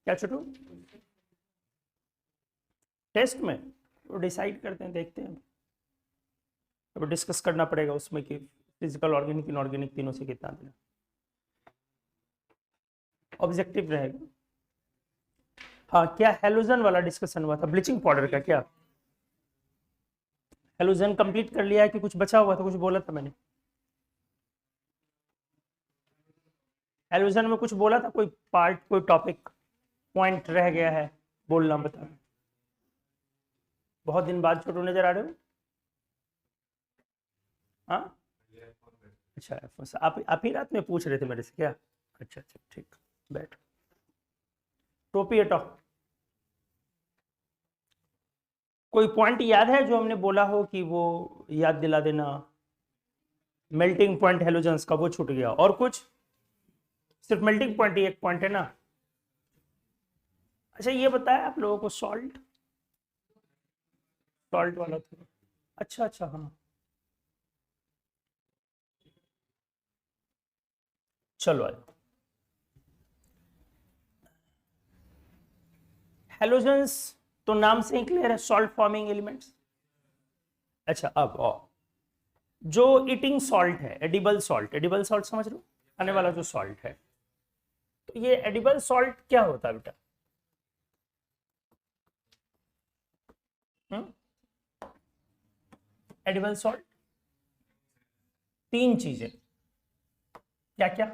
क्या छोटू? टेस्ट में वो डिसाइड करते हैं, देखते हैं, अब डिस्कस करना पड़ेगा उसमें कि फिजिकल, ऑर्गेनिक, इनऑर्गेनिक तीनों से कितना देना। ऑब्जेक्टिव रहेगा। हाँ, क्या हेलोजन वाला डिस्कशन हुआ था, ब्लीचिंग पाउडर का? क्या हेलोजन कंप्लीट कर लिया है कि कुछ बचा हुआ था? कुछ बोला था मैंने हेलोजन में, कुछ बोला था, कोई पार्ट, कोई टॉपिक, पॉइंट रह गया है बोलना, बता। बहुत दिन बाद छोटू नजर आ रहे हो। हाँ अच्छा, आप ही रात में पूछ रहे थे मेरे से क्या? अच्छा अच्छा, ठीक, बैठ। टोपी हटाओ। कोई पॉइंट याद है जो हमने बोला हो कि वो याद दिला देना? मेल्टिंग पॉइंट हेलोजेंस का वो छूट गया, और कुछ? सिर्फ मेल्टिंग पॉइंट ही एक पॉइंट है ना? अच्छा, ये बताया आप लोगों को सॉल्ट, सॉल्ट वाला था। अच्छा अच्छा, हाँ चलो आज हेलोजेंस तो नाम से ही क्लियर है, सॉल्ट फॉर्मिंग एलिमेंट्स। अच्छा, अब और जो ईटिंग सॉल्ट है, एडिबल सॉल्ट, एडिबल सॉल्ट समझ लो, खाने वाला जो सॉल्ट है, तो ये एडिबल सॉल्ट क्या होता है बेटा? एडिबल सॉल्ट तीन चीजें, क्या क्या?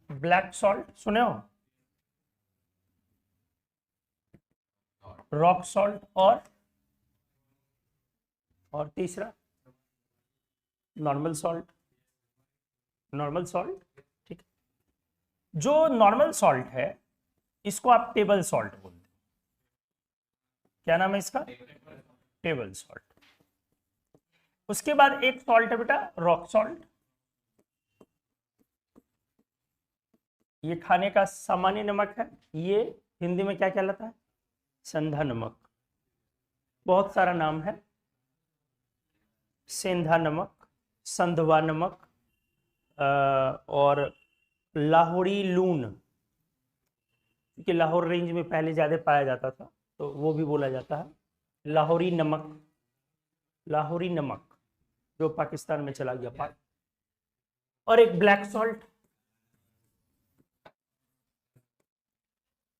ब्लैक सॉल्ट सुने हो, रॉक सॉल्ट, और तीसरा नॉर्मल सॉल्ट, नॉर्मल सॉल्ट। ठीक है, जो नॉर्मल सॉल्ट है इसको आप टेबल सॉल्ट बोलते हैं। क्या नाम है इसका? Table salt. उसके बाद एक सॉल्ट है बेटा, रॉक सॉल्ट। ये खाने का सामान्य नमक है, ये हिंदी में क्या कहलाता है? संधा नमक। बहुत सारा नाम है, सेंधा नमक, संधवा नमक, और लाहौरी लून, क्योंकि लाहौर रेंज में पहले ज्यादा पाया जाता था तो वो भी बोला जाता है लाहौरी नमक। लाहौरी नमक जो पाकिस्तान में चला गया, पाक। और एक ब्लैक सॉल्ट।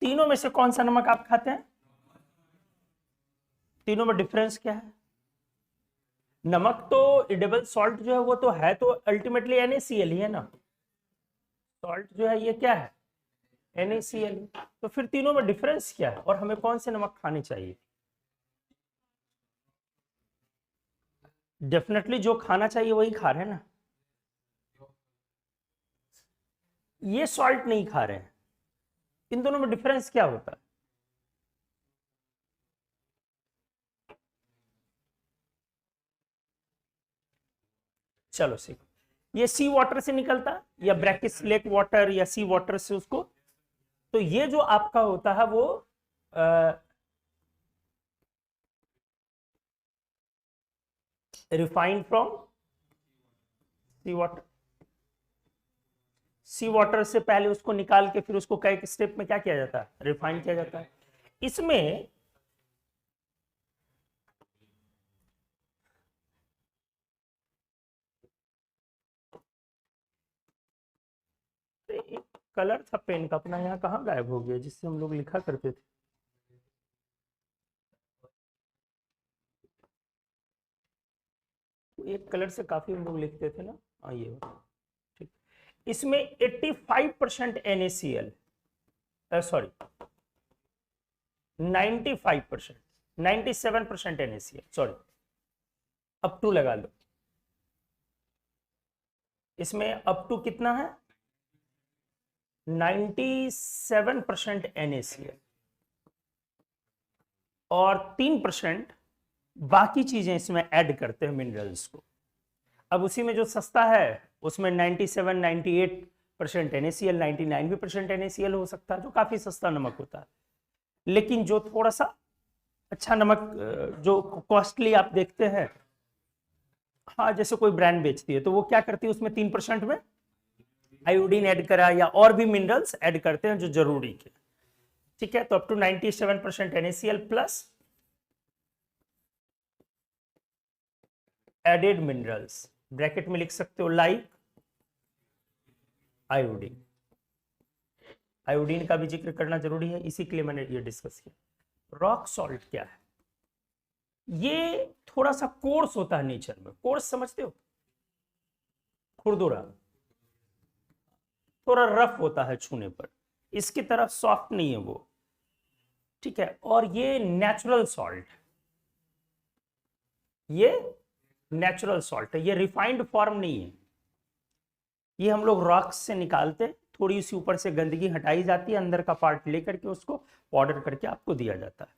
तीनों में से कौन सा नमक आप खाते हैं? तीनों में डिफरेंस क्या है? नमक तो एडिबल सॉल्ट जो है वो तो है, तो अल्टीमेटली NaCl ही है ना। सॉल्ट जो है ये क्या है? NaCl। तो फिर तीनों में डिफरेंस क्या है, और हमें कौन से नमक खाने चाहिए? डेफिनेटली जो खाना चाहिए वही खा रहे हैं ना। ये सॉल्ट नहीं खा रहे हैं, इन दोनों में डिफरेंस क्या होता है? चलो सीखो। ये सी वाटर से निकलता, या ब्रैकिस लेक वाटर, या सी वाटर से उसको, तो ये जो आपका होता है वो refined from sea water. Sea water से पहले उसको निकाल के फिर उसको कई स्टेप में क्या किया जाता है? रिफाइन किया जाता है। इसमें एक कलर था पेन का अपना, यहाँ कहाँ गायब हो गया जिससे हम लोग लिखा करते थे? एक कलर से काफी हम लोग लिखते थे ना। हाँ ये ठीक। इसमें 85% NaCl, sorry 95%, 97% NaCl, sorry, up to लगा लो। इसमें अप टू कितना है? 97% NaCl, और 3% बाकी चीजें इसमें ऐड करते हैं मिनरल्स को। अब उसी में जो सस्ता है उसमें 97, 98% NaCl, 99 भी परसेंट NaCl हो सकता है, जो काफी सस्ता नमक होता है। लेकिन जो थोड़ा सा अच्छा नमक, जो कॉस्टली आप देखते हैं, हाँ, जैसे कोई ब्रांड बेचती है तो वो क्या करती है, उसमें 3% में आयोडीन ऐड करा या और भी मिनरल्स ऐड करते हैं जो जरूरी है। ठीक है, तो up to 97% NaCl plus added minerals, bracket में लिख सकते हो लाइक आयोडीन। आयोडीन का भी जिक्र करना जरूरी है, इसी के लिए मैंने ये डिस्कस किया। रॉक सॉल्ट क्या है? ये थोड़ा सा कोर्स होता है नेचर में, कोर्स समझते हो, खुरदुरा, थोड़ा रफ होता है छूने पर, इसकी तरफ सॉफ्ट नहीं है वो। ठीक है, और ये नेचुरल सॉल्ट, ये नेचुरल सॉल्ट है, ये रिफाइंड फॉर्म नहीं है। ये हम लोग रॉक्स से निकालते, थोड़ी सी ऊपर से गंदगी हटाई जाती है, अंदर का पार्ट लेकर के उसको पाउडर करके आपको दिया जाता है।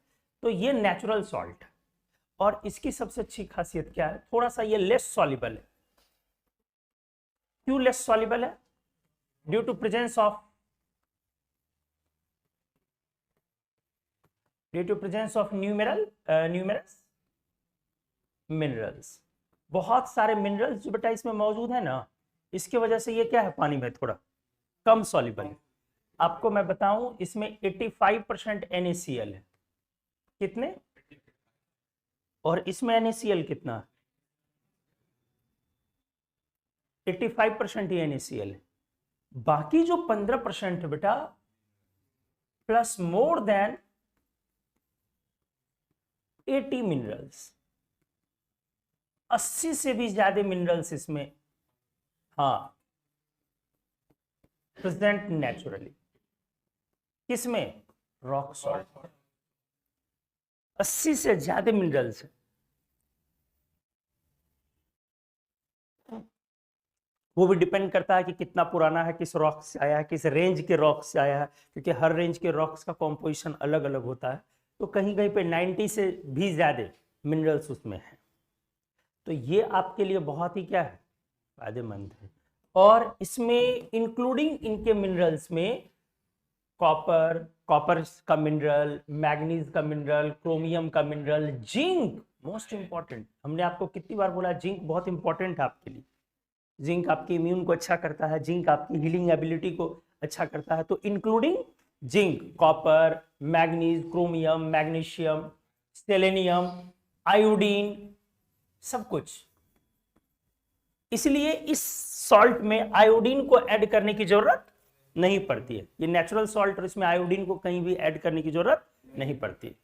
तो ये नेचुरल सॉल्ट है। और इसकी सबसे अच्छी खासियत क्या है, थोड़ा सा ये लेस सॉल्युबल है। क्यों लेस सॉल्युबल है? Due to presence of numerous minerals. बहुत सारे मिनरल्स जो बेटा इसमें मौजूद है ना, इसकी वजह से ये क्या है, पानी में थोड़ा कम सॉल्युबल है। आपको मैं बताऊं, इसमें 85% NaCl है। कितने? और इसमें NaCl कितना? 85% ही NaCl है। बाकी जो 15% है बेटा, प्लस मोर देन 80 मिनरल्स, 80 से भी ज्यादा मिनरल्स इसमें, हाँ, प्रेजेंट नेचुरली। किसमें? Rock salt. 80 से ज्यादा मिनरल्स है। वो भी डिपेंड करता है कि कितना पुराना है, किस रॉक से आया है, किस रेंज के रॉक से आया है, क्योंकि हर रेंज के रॉक्स का कॉम्पोजिशन अलग अलग होता है। तो कहीं कहीं पे 90 से भी ज्यादा मिनरल्स उसमें है। तो ये आपके लिए बहुत ही क्या है, फायदेमंद है। और इसमें इंक्लूडिंग इनके मिनरल्स में कॉपर का मिनरल, मैग्नीज का मिनरल, क्रोमियम का मिनरल, जिंक मोस्ट इंपॉर्टेंट। हमने आपको कितनी बार बोला, जिंक बहुत इंपॉर्टेंट है आपके लिए। जिंक आपके इम्यून को अच्छा करता है, जिंक आपकी हीलिंग एबिलिटी को अच्छा करता है। तो including zinc, copper, manganese, chromium, magnesium, selenium, iodine, सब कुछ। इसलिए इस सॉल्ट में आयोडीन को ऐड करने की जरूरत नहीं पड़ती है। ये नेचुरल सॉल्ट और इसमें आयोडीन को कहीं भी ऐड करने की जरूरत नहीं पड़ती,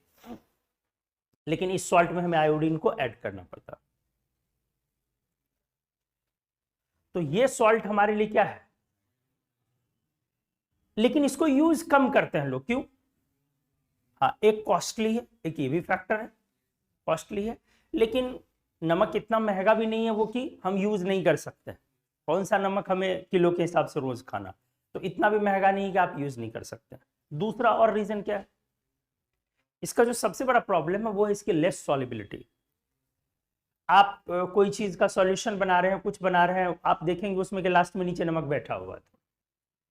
लेकिन इस सॉल्ट में हमें आयोडीन को ऐड करना पड़ता। तो ये सॉल्ट हमारे लिए क्या है, लेकिन इसको यूज कम करते हैं लोग। क्यों? हाँ, एक कॉस्टली है, एक ये भी फैक्टर है, कॉस्टली है। लेकिन नमक इतना महंगा भी नहीं है वो कि हम यूज नहीं कर सकते। कौन सा नमक हमें किलो के हिसाब से रोज खाना, तो इतना भी महंगा नहीं है कि आप यूज नहीं कर सकते। दूसरा और रीजन क्या है, इसका जो सबसे बड़ा प्रॉब्लम है वो है इसकी लेस सॉल्युबिलिटी। आप कोई चीज का सॉल्यूशन बना रहे हैं, कुछ बना रहे हैं, आप देखेंगे उसमें के लास्ट में नीचे नमक बैठा हुआ था,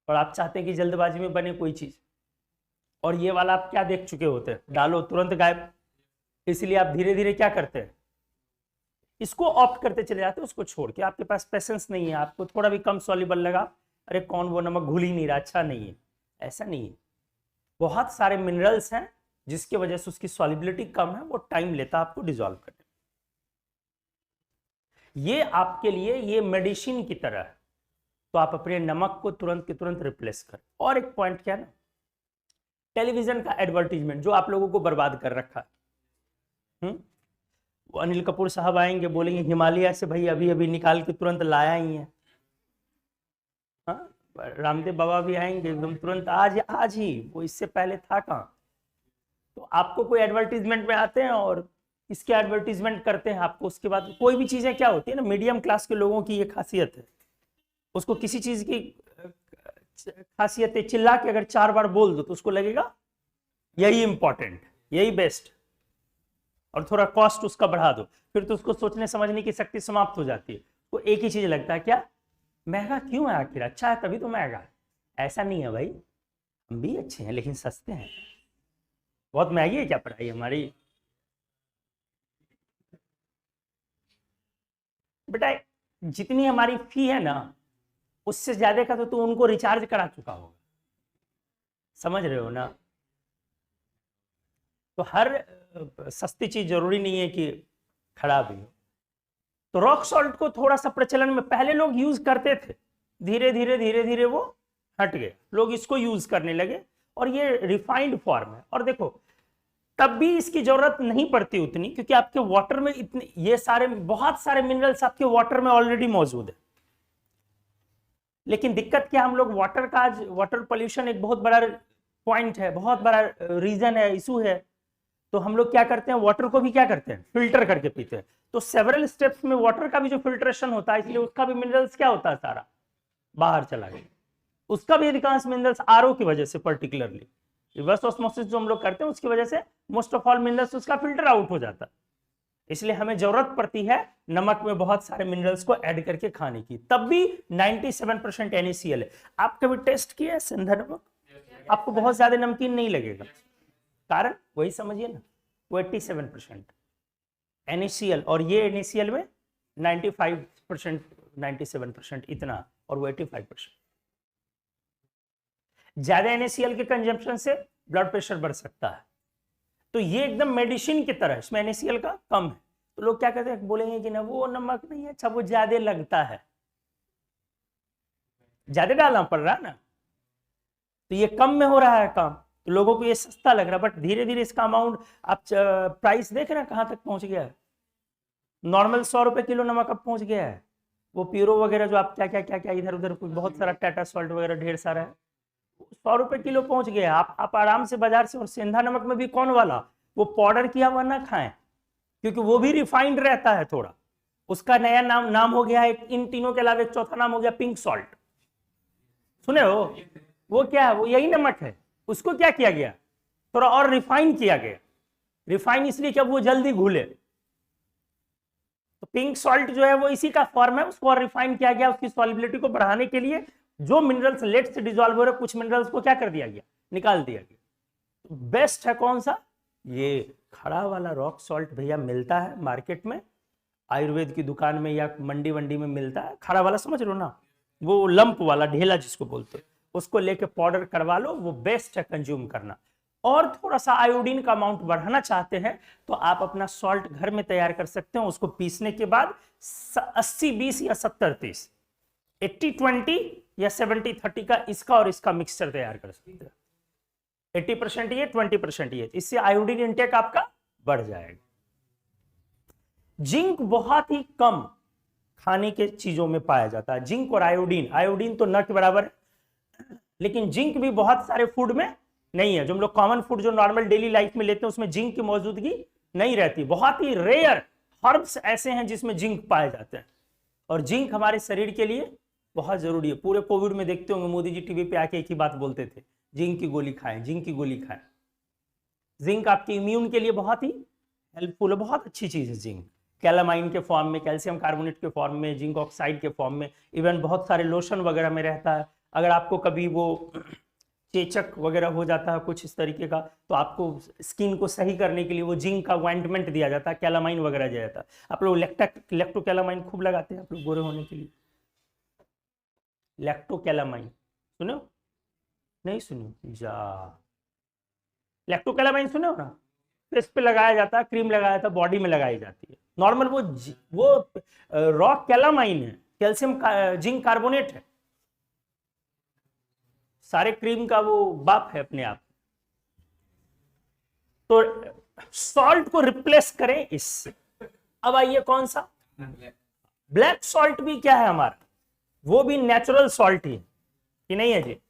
और आप चाहते हैं कि जल्दबाजी में बने कोई चीज, और ये वाला आप क्या देख चुके होते हैं, डालो तुरंत गायब। इसलिए आप धीरे धीरे क्या करते हैं, इसको ऑप्ट करते चले जाते हैं, उसको छोड़ के। आपके पास पेशेंस नहीं है, आपको थोड़ा भी कम सॉल्युबल लगा, अरे कौन वो नमक घुल ही नहीं रहा, अच्छा नहीं है। ऐसा नहीं है, बहुत सारे मिनरल्स हैं जिसकी वजह से उसकी सॉल्युबिलिटी कम है, वो टाइम लेता है आपको डिसॉल्व करने। ये आपके लिए ये मेडिसिन की तरह है, तो आप अपने नमक को तुरंत के तुरंत रिप्लेस करें। और एक पॉइंट क्या है ना, टेलीविजन का एडवर्टीजमेंट जो आप लोगों को बर्बाद कर रखा है। अनिल कपूर साहब आएंगे, बोलेंगे हिमालय से भाई अभी अभी निकाल के तुरंत लाया ही है। हाँ, रामदेव बाबा भी आएंगे एकदम तुरंत, आज आज ही, वो इससे पहले था कहाँ। तो आपको कोई एडवर्टीजमेंट में आते हैं और इसके एडवर्टीजमेंट करते हैं आपको, उसके बाद कोई भी चीजें क्या होती है ना, मीडियम क्लास के लोगों की ये खासियत है, उसको किसी चीज की खासियत है, चिल्ला के अगर 4 बार बोल दो तो उसको लगेगा यही इंपॉर्टेंट, यही बेस्ट, और थोड़ा कॉस्ट उसका बढ़ा दो, फिर तो उसको सोचने समझने की शक्ति समाप्त हो जाती है। तो एक ही चीज लगता है, क्या महंगा क्यों है, आखिर अच्छा है तभी तो महंगा है। ऐसा नहीं है भाई, हम भी अच्छे हैं लेकिन सस्ते हैं। बहुत महंगी है क्या पढ़ाई हमारी? बेटा जितनी हमारी फी है ना उससे ज्यादा का तो तू उनको रिचार्ज करा चुका होगा, समझ रहे हो ना। तो हर सस्ती चीज जरूरी नहीं है कि खराब ही हो। तो रॉक सॉल्ट को थोड़ा सा प्रचलन में पहले लोग यूज करते थे, धीरे धीरे धीरे धीरे वो हट गए, लोग इसको यूज करने लगे और ये रिफाइंड फॉर्म है। और देखो तब भी इसकी जरूरत नहीं पड़ती उतनी, क्योंकि आपके वाटर में इतने ये सारे बहुत सारे मिनरल्स आपके वाटर में ऑलरेडी मौजूद है। लेकिन दिक्कत क्या, हम लोग वाटर का आज वाटर पोल्यूशन एक बहुत बड़ा पॉइंट है, बहुत बड़ा रीजन है, इशू है। तो हम लोग क्या करते हैं, वाटर को भी क्या करते हैं, फिल्टर करके पीते हैं। तो सेवरल स्टेप्स में वाटर का भी जो फिल्ट्रेशन होता है, इसलिए उसका भी मिनरल्स क्या होता है, सारा बाहर चला गया। उसका भी अधिकांश मिनरल्स आरओ की वजह से, पर्टिकुलरली रिवर्स ऑस्मोसिस जो हम लोग करते हैं उसकी वजह से मोस्ट ऑफ ऑल मिनरल्स उसका फिल्टर आउट हो जाता है। इसलिए हमें जरूरत पड़ती है नमक में बहुत सारे मिनरल्स को ऐड करके खाने की। तब भी 97% NaCl है। आप कभी टेस्ट किया है सिंधा नमक? आपको बहुत ज्यादा नमकीन नहीं लगेगा, कारण वही समझिए ना, वो 87% NaCl, और ये NaCl में 95% 97% इतना, और वो 85%। ज्यादा NaCl के कंजम्पशन से ब्लड प्रेशर बढ़ सकता है। तो ये एकदम मेडिसिन की तरह, इसमें NaCl का कम है। तो लोग क्या कहते हैं, बोलेंगे कि ना वो नमक नहीं है, अच्छा वो ज्यादा लगता है, ज्यादा डालना पड़ रहा है ना, तो ये कम में हो रहा है काम, तो लोगों को ये सस्ता लग रहा है। बट धीरे धीरे इसका अमाउंट, आप प्राइस देख रहे हैं कहां तक पहुंच गया है। नॉर्मल 100 रुपए किलो नमक अब पहुंच गया है। वो प्यूरो वगैरह जो आप क्या क्या क्या क्या इधर उधर कुछ बहुत सारा टाटा सॉल्ट वगैरह ढेर सारा है, 100 रुपए किलो पहुंच गया। आप आराम से बाजार से, और सिंधा नमक में भी कौन वाला, वो पाउडर किया हुआ ना खाएं, क्योंकि वो भी रिफाइंड रहता है थोड़ा। उसका नया नाम हो गया है, इन तीनों के अलावा एक चौथा नाम हो गया पिंक सॉल्ट, सुने हो? वो क्या है, वो यही नमक है, उसको क्या किया गया, थोड़ा और रिफाइन किया गया। रिफाइन इसलिए कि अब वो जल्दी घुले। तो पिंक सॉल्ट जो है वो इसी का फॉर्म है, उसको और रिफाइन किया गया उसकी सॉलिबिलिटी को बढ़ाने के लिए। जो मिनरल्स लेट से डिजॉल्व हो रहे, कुछ मिनरल्स को क्या कर दिया गया, निकाल दिया गया। तो बेस्ट है कौन सा, ये खड़ा वाला रॉक सॉल्ट भैया, मिलता है मार्केट में, आयुर्वेद की दुकान में या मंडी वंडी में मिलता है, खड़ा वाला समझ रहे हो ना, वो लंप वाला ढेला जिसको बोलते हैं, उसको लेके पाउडर करवा लो, वो बेस्ट है कंज्यूम करना। और थोड़ा सा आयोडीन का अमाउंट बढ़ाना चाहते हैं तो आप अपना सॉल्ट घर में तैयार कर सकते हैं। उसको पीसने के बाद 80-20 या 70-30, 80-20 या 70-30 का इसका और इसका मिक्सचर तैयार कर सकते हैं। 80% ये, 20% ये, इससे आयोडीन इंटेक आपका बढ़ जाएगा। जिंक बहुत ही कम खाने के चीजों में पाया जाता है, जिंक और आयोडीन। आयोडीन तो न के बराबर है, लेकिन जिंक भी बहुत सारे फूड में नहीं है। जो हम लोग कॉमन फूड जो नॉर्मल डेली लाइफ में लेते हैं उसमें जिंक की मौजूदगी नहीं रहती। बहुत ही रेयर हर्ब्स ऐसे हैं जिसमें जिंक पाए जाते हैं, और जिंक हमारे शरीर के लिए बहुत जरूरी है। पूरे कोविड में देखते होंगे मोदी जी टीवी पे आके एक ही बात बोलते थे, जिंक की गोली खाएं, जिंक की गोली खाएं। जिंक आपके इम्यून के लिए बहुत ही हेल्पफुल है, बहुत अच्छी चीज है जिंक। कैलामाइन के फॉर्म में, कैल्शियम कार्बोनेट के फॉर्म में, जिंक ऑक्साइड के फॉर्म में, इवन बहुत सारे लोशन वगैरह में रहता है। अगर आपको कभी वो चेचक वगैरह हो जाता है कुछ इस तरीके का, तो आपको स्किन को सही करने के लिए वो जिंक का ऑइंटमेंट दिया जाता है, कैलामाइन वगैरह दिया जाता है। आप लोग लैक्टोकैलामाइन खूब लगाते हैं आप लोग गोरे होने के लिए। लैक्टोकैलामाइन सुनो, नहीं सुनो जा, लैक्टोकैलामाइन सुने हो ना, फेस पे लगाया जाता है, क्रीम लगाया जाता है, बॉडी में लगाई जाती है। नॉर्मल वो रॉक कैलामाइन है, कैल्शियम जिंक कार्बोनेट है, सारे क्रीम का वो बाप है अपने आप। तो सॉल्ट को रिप्लेस करें इससे। अब आइए कौन सा, ब्लैक सॉल्ट भी क्या है हमारा, वो भी नेचुरल सॉल्ट ही कि नहीं है जी,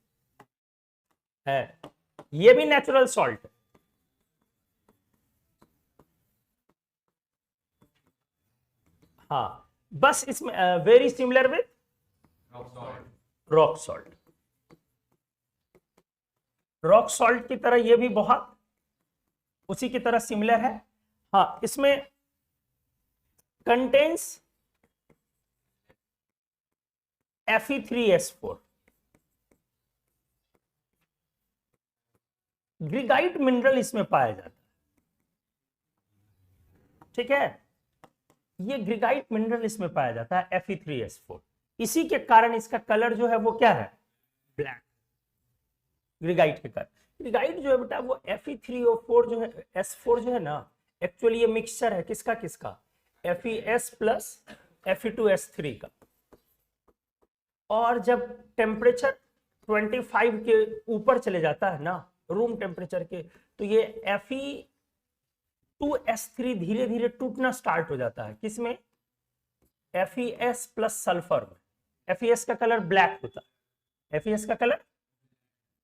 है, ये भी नेचुरल सॉल्ट है। हाँ, बस इसमें very similar with rock salt. Rock salt की तरह ये भी बहुत उसी की तरह सिमिलर है। हाँ, इसमें कंटेन्स Fe3S4, ग्रीगाइट मिनरल इसमें पाया जाता है, ठीक है। ये ग्रिगाइट मिनरल इसमें पाया जाता है Fe3S4। इसी के कारण इसका कलर जो है वो क्या है, ब्लैक। ग्रिगाइट के कारण, ग्रिगाइट जो है बेटा वो Fe3O4 जो है, S4 जो है ना, एक्चुअली ये मिक्सचर है किसका किसका, FeS प्लस Fe2S3 का। और जब टेम्परेचर 25 के ऊपर चले जाता है ना, रूम टेम्परेचर के, तो ये Fe2S3 धीरे धीरे टूटना स्टार्ट हो जाता है। किसमें, FeS प्लस सल्फर में। FeS का कलर ब्लैक होता है, FeS का कलर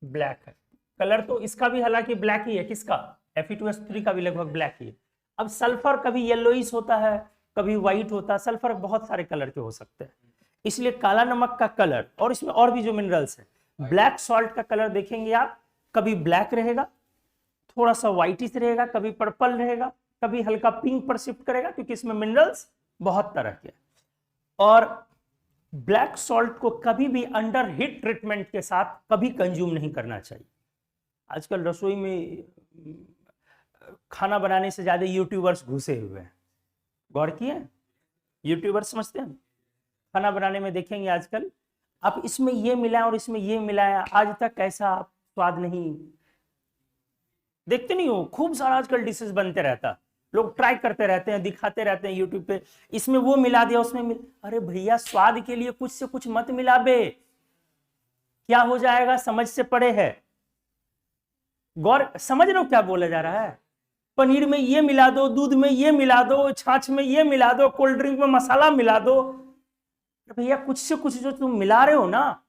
ब्लैक है। कलर तो इसका भी हालांकि ब्लैक ही है, किसका, Fe2S3 का भी लगभग ब्लैक ही है। अब सल्फर कभी येलोइश होता है, कभी व्हाइट होता है, सल्फर बहुत सारे कलर के हो सकते हैं। इसलिए काला नमक का कलर, और इसमें और भी जो मिनरल्स है, ब्लैक सॉल्ट का कलर देखेंगे आप, कभी ब्लैक रहेगा, थोड़ा सा व्हाइटिश रहेगा, कभी पर्पल रहेगा, कभी हल्का पिंक पर शिफ्ट करेगा, क्योंकि इसमें मिनरल्स बहुत तरह के। और ब्लैक सॉल्ट को कभी भी अंडर हीट ट्रीटमेंट के साथ कभी कंज्यूम नहीं करना चाहिए। आजकल रसोई में खाना बनाने से ज्यादा यूट्यूबर्स घुसे हुए हैं, गौर किए, यूट्यूबर्स समझते हैं खाना बनाने में, देखेंगे आजकल आप इसमें ये मिलाया और इसमें ये मिलाया, आज तक ऐसा स्वाद नहीं देखते नहीं हो। खूब सारा आजकल डिशेस बनते रहता, लोग ट्राई करते रहते हैं, दिखाते रहते हैं यूट्यूब पे, इसमें वो मिला दिया, उसमें अरे भैया स्वाद के लिए कुछ से कुछ मत मिला बे, क्या हो जाएगा समझ से परे है। गौर समझ रहे हो क्या बोला जा रहा है, पनीर में ये मिला दो, दूध में ये मिला दो, छाछ में ये मिला दो, कोल्ड ड्रिंक में मसाला मिला दो। भैया कुछ से कुछ जो तुम मिला रहे हो ना,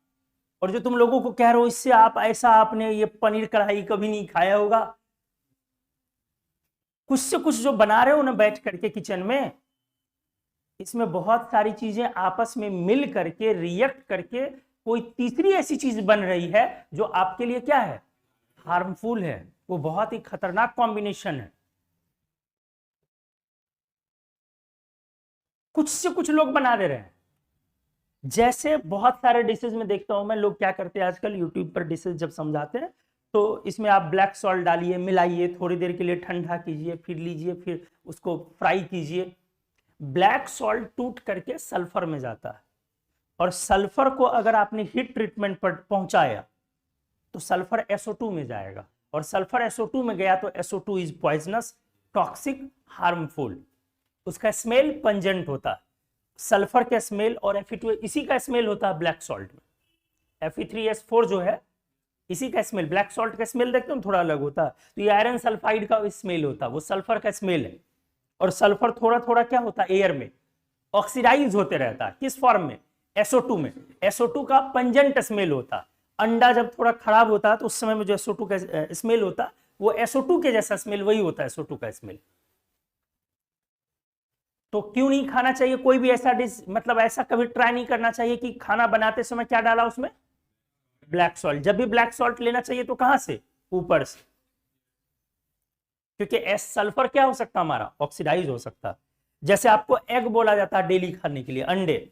और जो तुम लोगों को कह रहे हो इससे आप ऐसा, आपने ये पनीर कढ़ाई कभी नहीं खाया होगा, कुछ से कुछ जो बना रहे हो ना बैठ करके किचन में, इसमें बहुत सारी चीजें आपस में मिल करके रिएक्ट करके कोई तीसरी ऐसी चीज बन रही है जो आपके लिए क्या है, हार्मफुल है। वो बहुत ही खतरनाक कॉम्बिनेशन है। कुछ से कुछ लोग बना दे रहे हैं, जैसे बहुत सारे डिशेज में देखता हूं मैं, लोग क्या करते हैं आजकल यूट्यूब पर डिशेज जब समझाते हैं, तो इसमें आप ब्लैक सॉल्ट डालिए, मिलाइए, थोड़ी देर के लिए ठंडा कीजिए, फिर लीजिए, फिर उसको फ्राई कीजिए। ब्लैक सॉल्ट टूट करके सल्फर में जाता है, और सल्फर को अगर आपने हीट ट्रीटमेंट पर पहुंचाया तो सल्फर SO2 में जाएगा, और सल्फर SO2 में गया तो SO2 is poisonous, toxic, harmful. उसका स्मेल पंजेंट होता है, सल्फर का स्मेल और Fe2 इसी का स्मेल होता है ब्लैक सॉल्ट में। Fe3S4 जो है इसी का स्मेल, ब्लैक सॉल्ट का स्मेल देखते हो थोड़ा अलग होता है, तो ये आयरन सल्फाइड का स्मेल होता है, वो सल्फर का स्मेल है। और सल्फर थोड़ा थोड़ा क्या होता है, एयर में ऑक्सीडाइज होते रहता है, किस फॉर्म में, SO2 में। SO2 का पंजेंट स्मेल होता है। अंडा जब थोड़ा खराब होता है तो उस समय में जो SO2 का स्मेल होता है वो SO2 के जैसा स्मेल वही होता है, SO2 का स्मेल। तो क्यों नहीं खाना चाहिए कोई भी ऐसा डिश, मतलब ऐसा कभी ट्राई नहीं करना चाहिए कि खाना बनाते समय क्या डाला उसमें, ब्लैक सॉल्ट। जब भी ब्लैक सॉल्ट लेना चाहिए तो कहां से, ऊपर से, क्योंकि सल्फर क्या हो सकता है हमारा, ऑक्सीडाइज हो सकता है। जैसे आपको एग बोला जाता है डेली खाने के लिए, अंडे,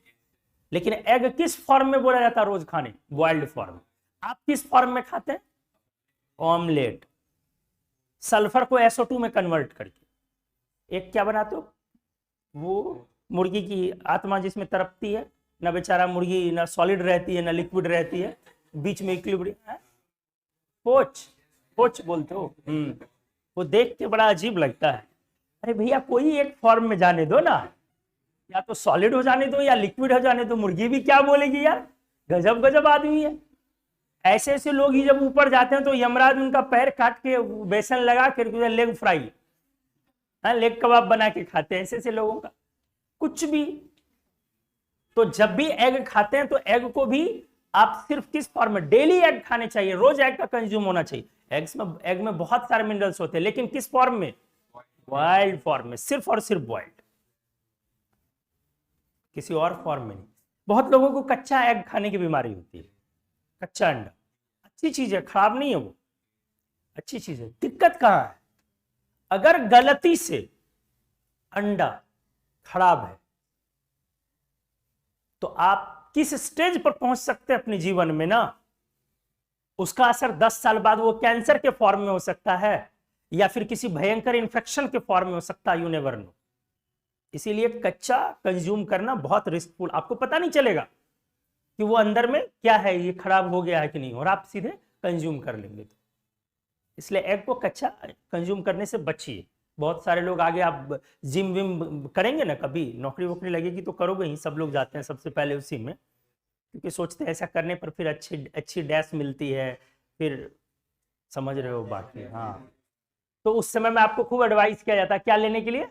लेकिन एग किस फॉर्म में बोला जाता है रोज खाने, बॉइल्ड फॉर्म। आप किस फॉर्म में खाते हैं, ऑमलेट। सल्फर को SO2 में कन्वर्ट करके एक क्या बनाते हो, वो मुर्गी की आत्मा जिसमें तड़पती है ना, बेचारा मुर्गी ना सॉलिड रहती है ना लिक्विड रहती है, बीच में इक्विलिब्रियम है, पोच, पोच बोलते हो। वो देख के बड़ा अजीब लगता है। अरे भैया कोई एक फॉर्म में जाने दो ना, या तो सॉलिड हो जाने दो या लिक्विड हो जाने दो, मुर्गी भी क्या बोलेगी यार, गजब गजब आदमी है। ऐसे ऐसे लोग ही जब ऊपर जाते हैं तो यमराज उनका पैर काट के बेसन लगा कर लेग फ्राई, लेग कबाब बना के खाते हैं, ऐसे ऐसे लोगों का कुछ भी। तो जब भी एग खाते हैं तो एग को भी आप सिर्फ किस फॉर्म में, डेली एग खाने चाहिए, रोज एग का कंज्यूम होना चाहिए। एग में बहुत सारे मिनरल्स होते हैं, लेकिन किस फॉर्म में, बॉइल्ड फॉर्म में, सिर्फ और सिर्फ बॉइल्ड, किसी और फॉर्म में नहीं। बहुत लोगों को कच्चा एग खाने की बीमारी होती है, कच्चा अंडा अच्छी चीज है, खराब नहीं है वो, अच्छी चीज है। दिक्कत कहां है, अगर गलती से अंडा खराब है तो आप किस स्टेज पर पहुंच सकते हैं अपने जीवन में ना, उसका असर 10 साल बाद वो कैंसर के फॉर्म में हो सकता है, या फिर किसी भयंकर इंफेक्शन के फॉर्म में हो सकता है, यू नेवर नो। इसीलिए कच्चा कंज्यूम करना बहुत रिस्कफुल, आपको पता नहीं चलेगा कि वो अंदर में क्या है, ये खराब हो गया है कि नहीं, और आप सीधे कंज्यूम कर लेंगे। तो इसलिए एग को कच्चा कंज्यूम करने से बचिए। बहुत सारे लोग आगे, आप जिम विम करेंगे ना, कभी नौकरी वोकरी लगेगी तो करोगे ही, सब लोग जाते हैं सबसे पहले उसी में, क्योंकि सोचते हैं ऐसा करने पर फिर अच्छी अच्छी डैश मिलती है, फिर समझ रहे हो बात में। हाँ, तो उस समय में आपको खूब एडवाइस किया जाता है क्या लेने के लिए,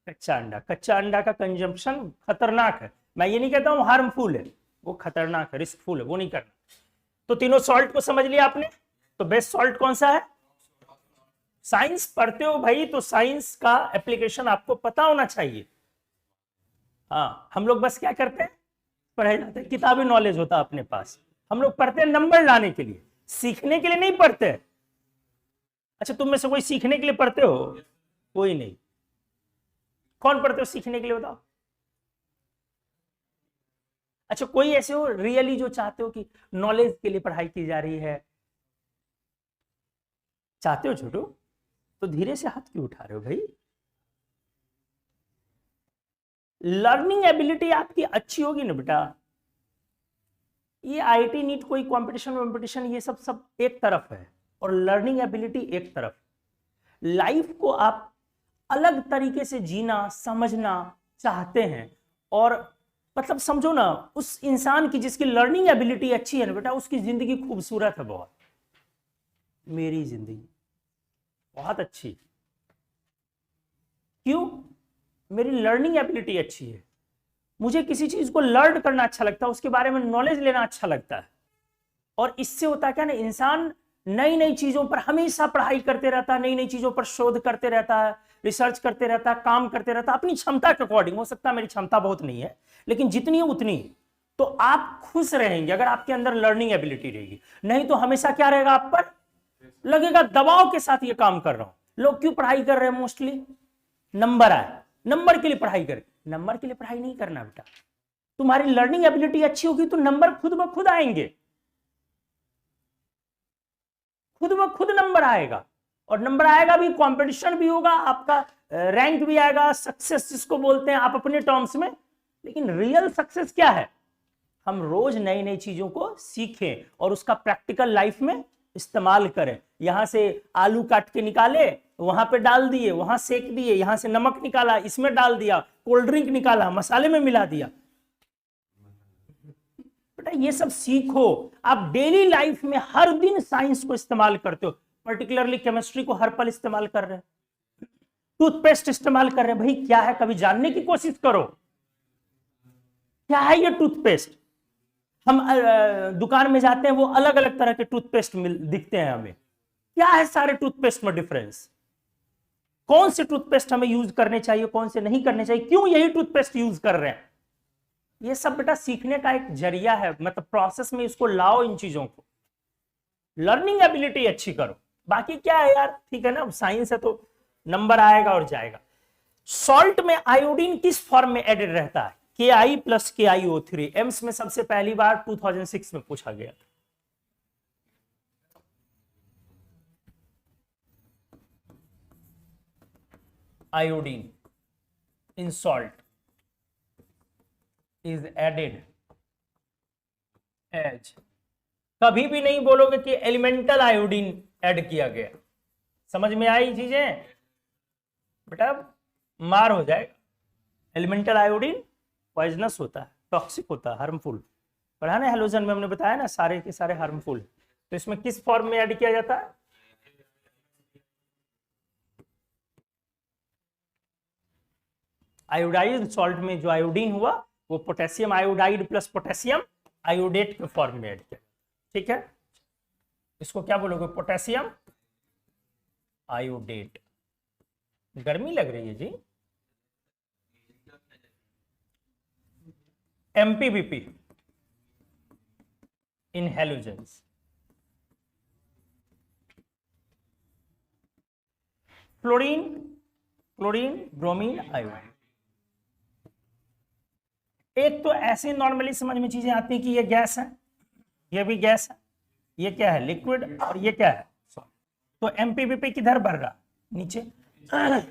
कच्चा अंडा। कच्चा अंडा का कंजम्पशन खतरनाक है, मैं ये नहीं कहता हूँ हार्मफुल है, वो खतरनाक है, रिस्कफुल है, वो नहीं करना। तो तीनों सॉल्ट को समझ लिया आपने। तो बेस्ट सॉल्ट कौन सा है? साइंस पढ़ते हो भाई तो साइंस का एप्लीकेशन आपको पता होना चाहिए। हाँ, हम लोग बस क्या करते हैं, पढ़े जाते हैं, किताबी नॉलेज होता है अपने पास, हम लोग पढ़ते हैं नंबर लाने के लिए, सीखने के लिए नहीं पढ़ते। अच्छा, तुम में से कोई सीखने के लिए पढ़ते हो? कोई नहीं। कौन पढ़ते हो सीखने के लिए, बताओ। अच्छा, कोई ऐसे हो रियली जो चाहते हो कि नॉलेज के लिए पढ़ाई की जा रही है, चाहते हो छोटू? तो धीरे से हाथ क्यों उठा रहे हो भाई? लर्निंग एबिलिटी आपकी अच्छी होगी ना बेटा, ये आईटी नीट कोई कंपटीशन ये सब सब एक तरफ है, और लर्निंग एबिलिटी एक तरफ। लाइफ को आप अलग तरीके से जीना समझना चाहते हैं, और मतलब समझो ना, उस इंसान की जिसकी लर्निंग एबिलिटी अच्छी है ना बेटा, उसकी जिंदगी खूबसूरत है बहुत। मेरी जिंदगी बहुत अच्छी, क्यों? मेरी लर्निंग एबिलिटी अच्छी है, मुझे किसी चीज को लर्न करना अच्छा लगता है, उसके बारे में नॉलेज लेना अच्छा लगता है। और इससे होता है क्या ना, इंसान नई नई चीजों पर हमेशा पढ़ाई करते रहता है, नई नई चीजों पर शोध करते रहता है, रिसर्च करते रहता है, काम करते रहता है अपनी क्षमता के अकॉर्डिंग। हो सकता है मेरी क्षमता बहुत नहीं है, लेकिन जितनी है उतनी। तो आप खुश रहेंगे अगर आपके अंदर लर्निंग एबिलिटी रहेगी, नहीं तो हमेशा क्या रहेगा, आप पर लगेगा दबाव के साथ ये काम कर रहा हूं। लोग क्यों पढ़ाई कर रहे हैं? मोस्टली नंबर आए, नंबर के लिए पढ़ाई करें। नंबर के लिए पढ़ाई नहीं करना बेटा, तुम्हारी लर्निंग एबिलिटी अच्छी होगी तो नंबर खुद ब खुद आएंगे, खुद ब खुद नंबर आएगा। और नंबर आएगा भी, कंपटीशन भी होगा, आपका रैंक भी आएगा, सक्सेस जिसको बोलते हैं आप अपने टर्म्स में। लेकिन रियल सक्सेस क्या है? हम रोज नई नई चीजों को सीखें और उसका प्रैक्टिकल लाइफ में इस्तेमाल करें। यहां से आलू काट के निकाले, वहां पे डाल दिए, वहां सेक दिए, यहां से नमक निकाला, इसमें डाल दिया, कोल्ड ड्रिंक निकाला, मसाले में मिला दिया। बेटा ये सब सीखो। आप डेली लाइफ में हर दिन साइंस को इस्तेमाल करते हो, पर्टिकुलरली केमिस्ट्री को हर पल इस्तेमाल कर रहे हैं, टूथपेस्ट इस्तेमाल कर रहे हैं। भाई क्या है, कभी जानने की कोशिश करो, क्या है ये टूथपेस्ट। हम दुकान में जाते हैं, वो अलग अलग तरह के टूथपेस्ट दिखते हैं हमें, क्या है सारे टूथपेस्ट में डिफरेंस, कौन से टूथपेस्ट हमें यूज करने चाहिए, कौन से नहीं करने चाहिए, क्यों यही टूथपेस्ट यूज कर रहे हैं। ये सब बेटा सीखने का एक जरिया है, मतलब प्रोसेस में इसको लाओ इन चीजों को, लर्निंग एबिलिटी अच्छी करो। बाकी क्या है यार, ठीक है ना, साइंस है तो नंबर आएगा और जाएगा। सॉल्ट में आयोडीन किस फॉर्म में एडेड रहता है? KI plus KiO3। एम्स में सबसे पहली बार 2006 में पूछा गया। Iodine in salt is added as, कभी भी नहीं बोलोगे कि एलिमेंटल आयोडीन ऐड किया गया। समझ में आई चीजें बेटा? मार हो जाएगा। एलिमेंटल आयोडीन पॉइजनस होता है, टॉक्सिक होता है, हार्मफुल। पढ़ा ना हेलोजन में, हमने बताया ना सारे के सारे हार्मफुल। तो इसमें किस फॉर्म में ऐड किया जाता है? आयोडाइज्ड सॉल्ट में जो आयोडीन हुआ वो potassium iodide plus potassium iodate के फॉर्म में ऐड किया। ठीक है, इसको क्या बोलोगे? Potassium iodate. गर्मी लग रही है जी। MPBP in halogens. Fluorine, chlorine, bromine, iodine. एक तो ऐसे नॉर्मली समझ में चीजें आती हैं कि ये गैस है, ये भी गैस है, ये क्या है? लिक्विड, और ये क्या है? तो MPBP किधर बढ़ रहा? नीचे।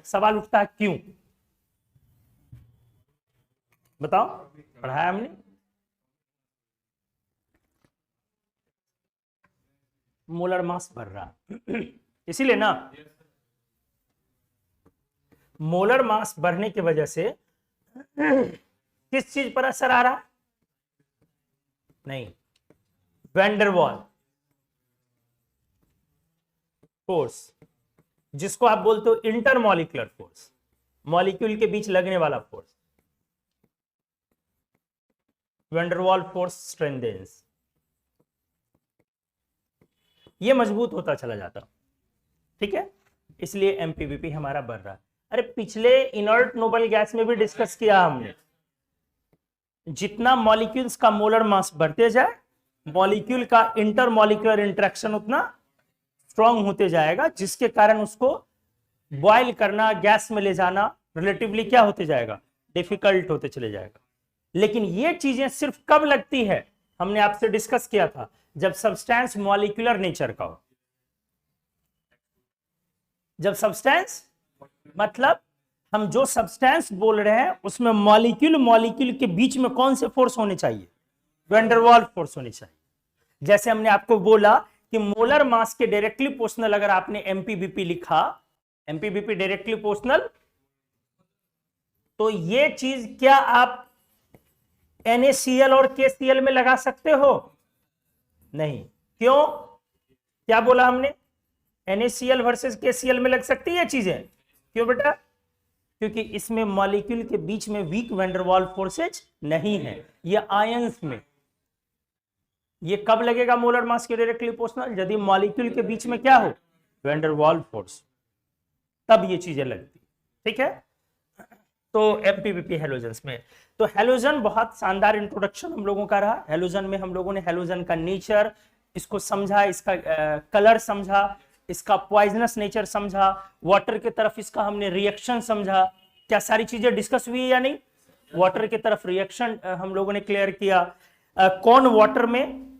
सवाल उठता है क्यों? बताओ, पढ़ाया हमने? मोलर मास बढ़ रहा इसीलिए ना, मोलर मास बढ़ने की वजह से किस चीज पर असर आ रहा? नहीं, वैंडरवाल फोर्स, जिसको आप बोलते हो इंटरमॉलिक्यूलर फोर्स, मॉलिक्यूल के बीच लगने वाला फोर्स, वैंडरवाल फोर्स स्ट्रेंथेंस, ये मजबूत होता चला जाता। ठीक है, इसलिए एमपीवीपी हमारा बढ़ रहा है। अरे पिछले इनर्ट नोबल गैस में भी डिस्कस किया हमने, जितना मॉलिक्यूल्स का मोलर मास बढ़ते जाए, मॉलिक्यूल का इंटरमॉलिक्यूलर इंटरेक्शन उतना स्ट्रांग होते जाएगा, जिसके कारण उसको बॉयल करना, गैस में ले जाना रिलेटिवली क्या होते जाएगा, डिफिकल्ट होते चले जाएगा। लेकिन ये चीजें सिर्फ कब लगती है, हमने आपसे डिस्कस किया था, जब सब्सटेंस मॉलिक्यूलर नेचर का हो। जब सब्सटेंस मतलब हम जो सब्सटेंस बोल रहे हैं उसमें मॉलिक्यूल मॉलिक्यूल के बीच में कौन से फोर्स होने चाहिए, वैंडरवाल फोर्स होने चाहिए। जैसे हमने आपको बोला कि मोलर मास के डायरेक्टली प्रोपोर्शनल अगर आपने एमपीबीपी लिखा, एमपीबीपी डायरेक्टली प्रोपोर्शनल, तो ये चीज क्या आप NaCl और KCl में लगा सकते हो? नहीं। क्यों? क्या बोला हमने? NaCl वर्सेस KCl में लग सकती है ये चीजें। क्यों बेटा? क्योंकि इसमें मॉलिक्यूल के बीच में वीक वैंडरवाल फोर्सेज नहीं है, ये आयंस में। ये कब लगेगा मोलर मास के डायरेक्टली प्रोपोर्शनल? यदि मॉलिक्यूल के बीच में क्या हो, वैंडरवाल फोर्स, तब ये चीजें लगती। ठीक है, तो एमपीवीपी हेलोजन्स में, तो हेलोजन बहुत शानदार इंट्रोडक्शन हम लोगों का रहा। हेलोजन में हम लोगों ने हेलोजन का नेचर, इसको समझा, इसका कलर समझा, इसका पॉइजनस नेचर समझा, वाटर की तरफ इसका हमने रिएक्शन समझा। क्या सारी चीजें डिस्कस हुई है या नहीं? वाटर की तरफ रिएक्शन हम लोगों ने क्लियर किया। कौन वाटर में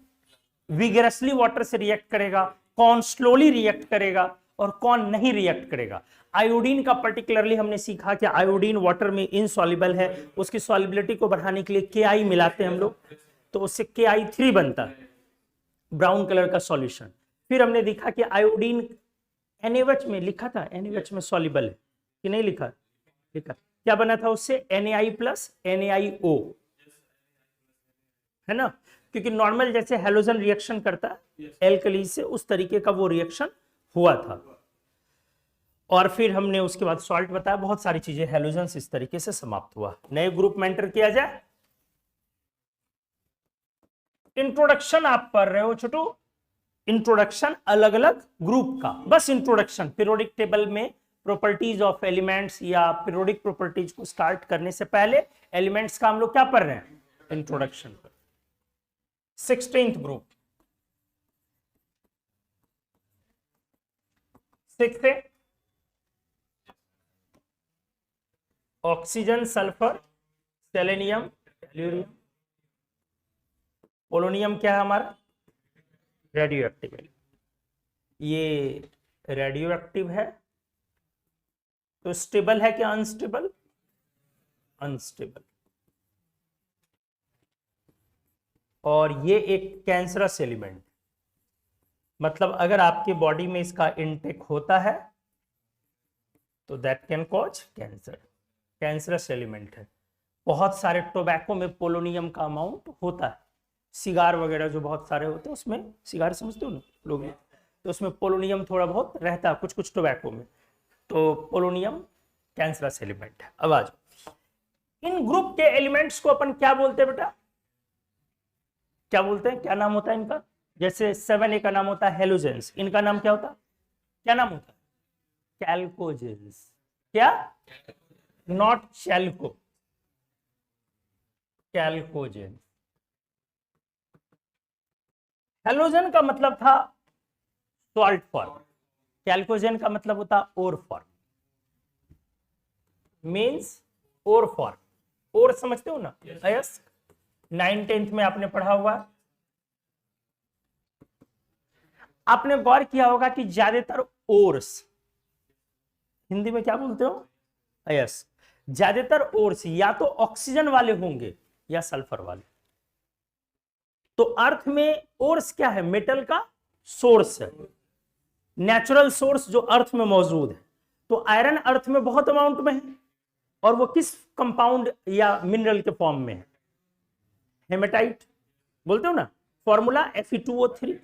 विगरसली वाटर से रिएक्ट करेगा, कौन स्लोली रिएक्ट करेगा, और कौन नहीं रिएक्ट करेगा। आयोडीन का पर्टिकुलरली हमने सीखा कि आयोडीन वाटर में इनसॉल्युबल है, उसकी सॉल्युबिलिटी को बढ़ाने के लिए KI मिलाते हैं हम लोग, तो उससे KI3 बनता है, ब्राउन कलर का सॉल्यूशन। फिर हमने देखा कि आयोडीन NaOH में लिखा था, NaOH में सॉल्युबल है कि नहीं लिखा? लिखा। क्या बना था उससे? Na+ NaO, है ना? क्योंकि नॉर्मल जैसे हेलोजन रिएक्शन करता है एल्कली से, उस तरीके का वो रिएक्शन हुआ था। और फिर हमने उसके बाद सॉल्ट बताया, बहुत सारी चीजें, हेलोजन इस तरीके से समाप्त हुआ। नए ग्रुप में एंटर किया जाए। इंट्रोडक्शन आप पढ़ रहे हो छोटू, इंट्रोडक्शन अलग अलग ग्रुप का, बस इंट्रोडक्शन। पीरियोडिक टेबल में प्रॉपर्टीज ऑफ एलिमेंट्स या पीरियोडिक प्रॉपर्टीज को स्टार्ट करने से पहले एलिमेंट्स का हम लोग क्या पढ़ रहे हैं? इंट्रोडक्शन पर। 16th ग्रुप, 6 से oxygen, sulphur, selenium, tellurium, polonium क्या है हमारा? रेडियो एक्टिव है। ये रेडियो एक्टिव है, तो स्टेबल है क्या अनस्टेबल? अनस्टेबल। और ये एक कैंसरस एलिमेंट, मतलब अगर आपके बॉडी में इसका इनटेक होता है तो that can cause cancer. Cancerous element है। बहुत सारे टोबैको में पोलोनियम का अमाउंट होता है, सिगार वगैरह जो बहुत सारे होते हैं उसमें, सिगार समझते हो ना लोग, तो उसमें पोलोनियम थोड़ा बहुत रहता है कुछ कुछ टोबैको में, तो पोलोनियम कैंसरस एलिमेंट है। अब आ जाओ, इन ग्रुप के एलिमेंट्स को अपन क्या बोलते हैं बेटा? क्या बोलते हैं? क्या नाम होता है इनका? जैसे 7A का नाम होता है हेलोजेंस, इनका नाम क्या होता है? क्या नाम होता है? कैल्कोजेंस। क्या? नॉट चैल्को, कैल्कोजेंस। हेलोजन का मतलब था सॉल्ट फॉर्म, कैल्कोजेन का मतलब होता ओर फॉर्म, मीन्स ओर फॉर्म। ओर समझते हो ना? यस, 9th-10th में आपने पढ़ा हुआ। आपने गौर किया होगा कि ज्यादातर ओर्स हिंदी में क्या बोलते हो? यस, ज्यादातर ओर्स या तो ऑक्सीजन वाले होंगे या सल्फर वाले। तो अर्थ में ओर्स क्या है? मेटल का सोर्स है, नेचुरल सोर्स जो अर्थ में मौजूद है। तो आयरन अर्थ में बहुत अमाउंट में है, और वो किस कंपाउंड या मिनरल के फॉर्म में है? हेमेटाइट बोलते हो ना, फॉर्मूला Fe2O3।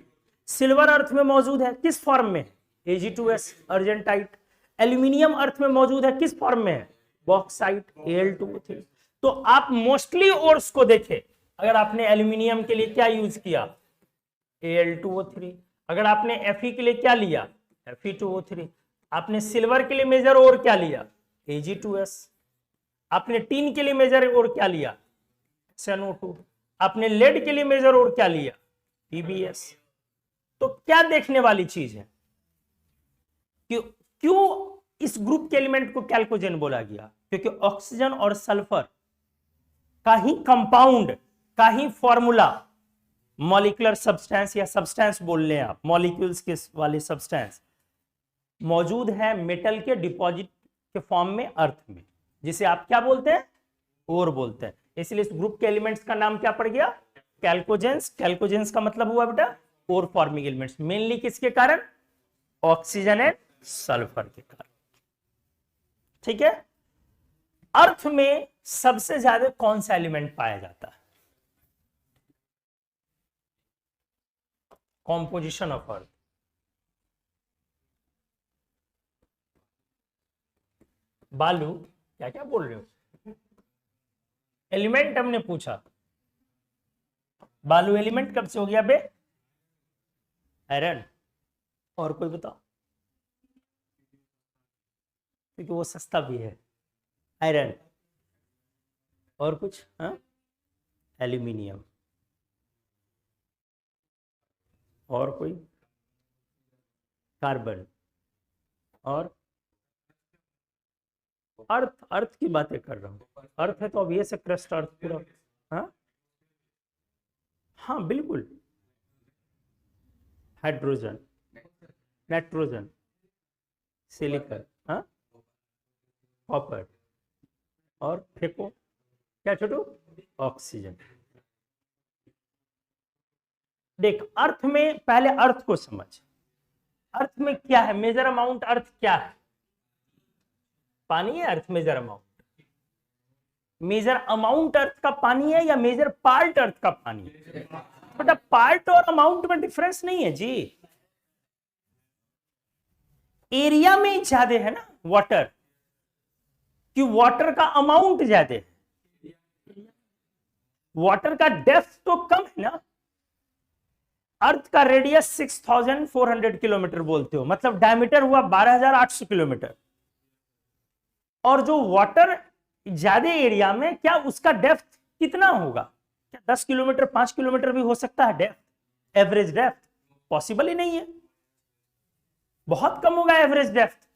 सिल्वर अर्थ में मौजूद है, किस फॉर्म में है? Ag2S argentite. एल्यूमिनियम अर्थ में मौजूद है, किस फॉर्म में है? Bauxite Al2O3। तो आप मोस्टली ओर्स को देखें, अगर आपने एल्यूमिनियम के लिए क्या यूज किया? Al2O3। अगर आपने Fe के लिए क्या लिया? Fe2O3। आपने सिल्वर के लिए मेजर और क्या लिया? Ag2S। आपने टीन के लिए मेजर और क्या लिया? SnO2। आपने लेड के लिए मेजर और क्या लिया? PbS। तो क्या देखने वाली चीज है? क्यों इस ग्रुप के एलिमेंट को कैल्कोजेन बोला गया? क्योंकि ऑक्सीजन और सल्फर का ही कंपाउंड, का ही फॉर्मूला, मॉलिक्यूलर सब्सटेंस या सब्सटेंस बोल लें आप, मॉलिक्यूल्स के वाले सब्सटेंस मौजूद है मेटल के डिपॉजिट के फॉर्म में अर्थ में, जिसे आप क्या बोलते हैं? ओर बोलते हैं। इसलिए इस ग्रुप के एलिमेंट्स का नाम क्या पड़ गया? कैल्कोजेंस। कैल्कोजेंस का मतलब हुआ बेटा ओर फॉर्मिंग एलिमेंट्स। मेनली किसके कारण? ऑक्सीजन एंड सल्फर के कारण। ठीक है। अर्थ में सबसे ज्यादा कौन सा एलिमेंट पाया जाता है? Composition of earth. बालू क्या क्या बोल रहे हो? एलिमेंट हमने पूछा। बालू एलिमेंट कब से हो गया बे? आयरन। और कोई बताओ? क्योंकि वो सस्ता भी है, आयरन। और कुछ? हाँ, एल्यूमिनियम। और कोई? कार्बन। और अर्थ। अर्थ की बातें कर रहा हूं। अर्थ है तो अब ये से क्रस्ट अर्थ पूरा। हाँ हाँ बिल्कुल। हाइड्रोजन, नाइट्रोजन, सिलिकॉन, हाँ, कॉपर, और फेंको क्या छोटू? ऑक्सीजन। देख, अर्थ में पहले अर्थ को समझ। अर्थ में क्या है? मेजर अमाउंट अर्थ क्या है? पानी है अर्थ मेजर अमाउंट। मेजर अमाउंट अर्थ का पानी है या मेजर पार्ट अर्थ का पानी है? बेटा पार्ट और अमाउंट में डिफरेंस नहीं है जी। एरिया में ज्यादा है ना वाटर, कि वाटर का अमाउंट ज्यादा है, वाटर का डेप्थ तो कम है ना। अर्थ का रेडियस 6400 किलोमीटर बोलते हो, मतलब डायमीटर हुआ 12800 किलोमीटर। और जो वाटर ज्यादा एरिया में, क्या उसका डेप्थ कितना होगा? क्या 10 किलोमीटर 5 किलोमीटर भी हो सकता है डेप्थ? एवरेज डेप्थ पॉसिबल ही नहीं है, बहुत कम होगा एवरेज डेप्थ।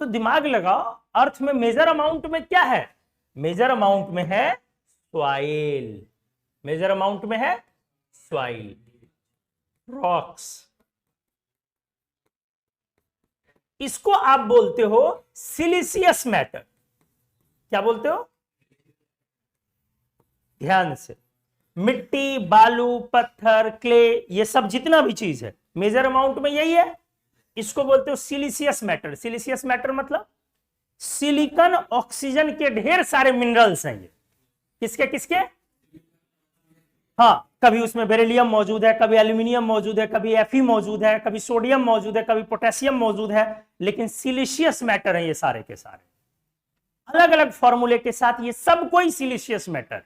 तो दिमाग लगाओ, अर्थ में मेजर अमाउंट में क्या है? मेजर अमाउंट में है सॉइल। मेजर अमाउंट में है सॉइल, रॉक्स। इसको आप बोलते हो सिलिशियस मैटर। क्या बोलते हो? ध्यान से, मिट्टी, बालू, पत्थर, क्ले, ये सब जितना भी चीज है मेजर अमाउंट में यही है। इसको बोलते हो सिलिशियस मैटर। सिलिशियस मैटर मतलब सिलिकॉन, ऑक्सीजन के ढेर सारे मिनरल्स हैं ये। किसके किसके? हाँ, कभी उसमें बेरिलियम मौजूद है, कभी एल्यूमिनियम मौजूद है, कभी Fe मौजूद है, कभी सोडियम मौजूद है, कभी पोटेशियम मौजूद है, लेकिन सिलिशियस मैटर है ये सारे के सारे, अलग अलग फॉर्मूले के साथ। ये सब कोई सिलिशियस मैटर।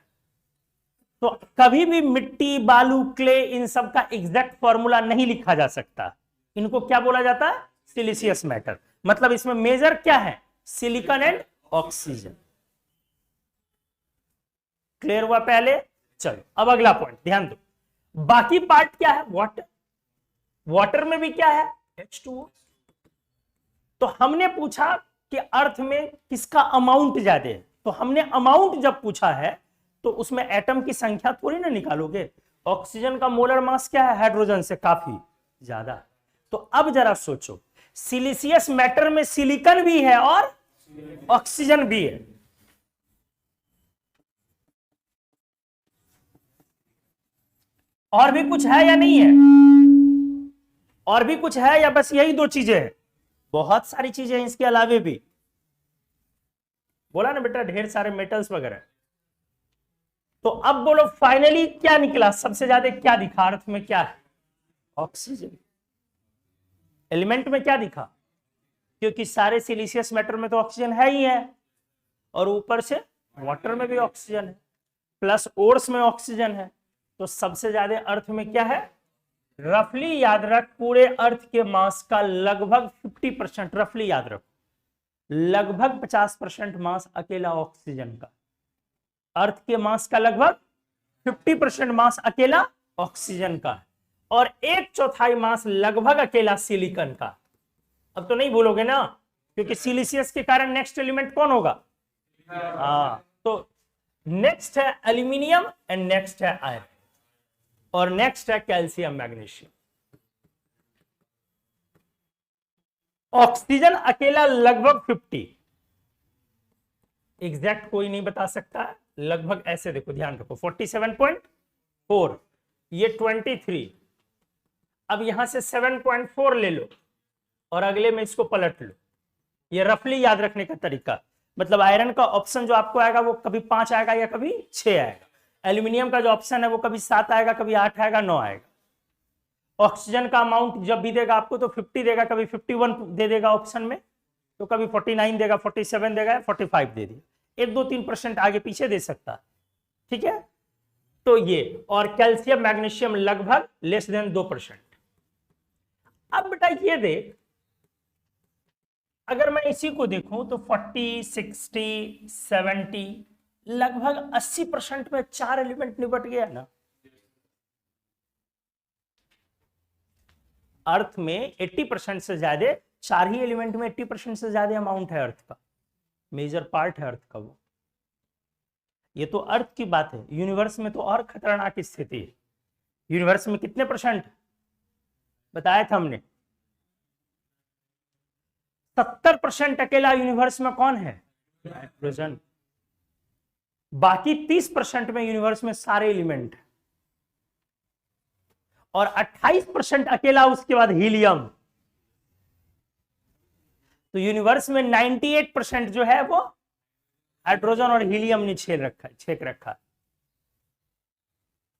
तो कभी भी मिट्टी, बालू, क्ले, इन सब का एग्जैक्ट फॉर्मूला नहीं लिखा जा सकता। इनको क्या बोला जाता है? Siliceous matter. मतलब इसमें मेजर क्या है? Silicon and oxygen. क्लियर हुआ पहले? चलो अब अगला पॉइंट ध्यान दो। बाकी पार्ट क्या है? वाटर। वाटर में भी क्या है? H2O। तो हमने पूछा कि अर्थ में किसका अमाउंट ज्यादा है, तो हमने अमाउंट जब पूछा है तो उसमें एटम की संख्या थोड़ी ना निकालोगे। ऑक्सीजन का मोलर मास क्या है? हाइड्रोजन से काफी ज्यादा। तो अब जरा सोचो, सिलिशियस मैटर में सिलिकॉन भी है और ऑक्सीजन भी है, और भी कुछ है या नहीं है? और भी कुछ है या बस यही दो चीजें हैं? बहुत सारी चीजें हैं इसके अलावे भी। बोला ना बेटा ढेर सारे मेटल्स वगैरह। तो अब बोलो फाइनली क्या निकला, सबसे ज्यादा क्या दिखा अर्थ में? क्या है? ऑक्सीजन। एलिमेंट में क्या दिखा? क्योंकि सारे सिलिशियस मैटर में तो ऑक्सीजन है ही है, और ऊपर से वाटर में भी ऑक्सीजन है, प्लस ओर्स में ऑक्सीजन है। तो सबसे ज्यादा अर्थ में क्या है? रफली याद रख, पूरे अर्थ के मास का लगभग 50%, रफली याद रखो, लगभग 50% मास अकेला ऑक्सीजन का। अर्थ के मास का लगभग 50% मास अकेला ऑक्सीजन का है, और 1/4 मास लगभग अकेला सिलिकॉन का। अब तो नहीं भूलोगे ना, क्योंकि सिलिशियस के कारण नेक्स्ट एलिमेंट कौन होगा? तो नेक्स्ट है एल्यूमिनियम एंड नेक्स्ट है आयरन, और नेक्स्ट है कैल्शियम मैग्नीशियम। ऑक्सीजन अकेला लगभग 50, एग्जैक्ट कोई नहीं बता सकता है, लगभग ऐसे देखो, ध्यान रखो 47.4, ये 23, अब यहां से 7.4 ले लो और अगले में इसको पलट लो। ये रफली याद रखने का तरीका, मतलब आयरन का ऑप्शन जो आपको आएगा वो कभी 5 आएगा या कभी 6 आएगा। एल्यूमिनियम का जो ऑप्शन है वो कभी 7 आएगा, कभी 8 आएगा, 9 आएगा। ऑक्सीजन का अमाउंट जब भी देगा आपको तो 50 देगा, कभी 51 दे देगा ऑप्शन में, तो कभी 49 देगा, 47 देगा, 45 दे दिया, 1-2-3% आगे पीछे दे सकता, ठीक है। तो ये, और कैल्शियम मैग्नीशियम लगभग लेस देन 2%। अब बेटा ये देख, अगर मैं इसी को देखूं तो 40, 60, 70, लगभग 80% में 4 एलिमेंट निपट गया ना। अर्थ में 80% से ज्यादा 4 ही एलिमेंट में 80% से ज्यादा अमाउंट है अर्थ का, मेजर पार्ट है अर्थ का वो। ये तो अर्थ की बात है, यूनिवर्स में तो और खतरनाक स्थिति है। यूनिवर्स में कितने % बताया था हमने? 70% अकेला यूनिवर्स में कौन है? हाइड्रोजन। बाकी 30% में यूनिवर्स में सारे एलिमेंट, और 28% अकेला उसके बाद हीलियम। तो यूनिवर्स में 98% जो है वो हाइड्रोजन और हीलियम ने छेक रखा है,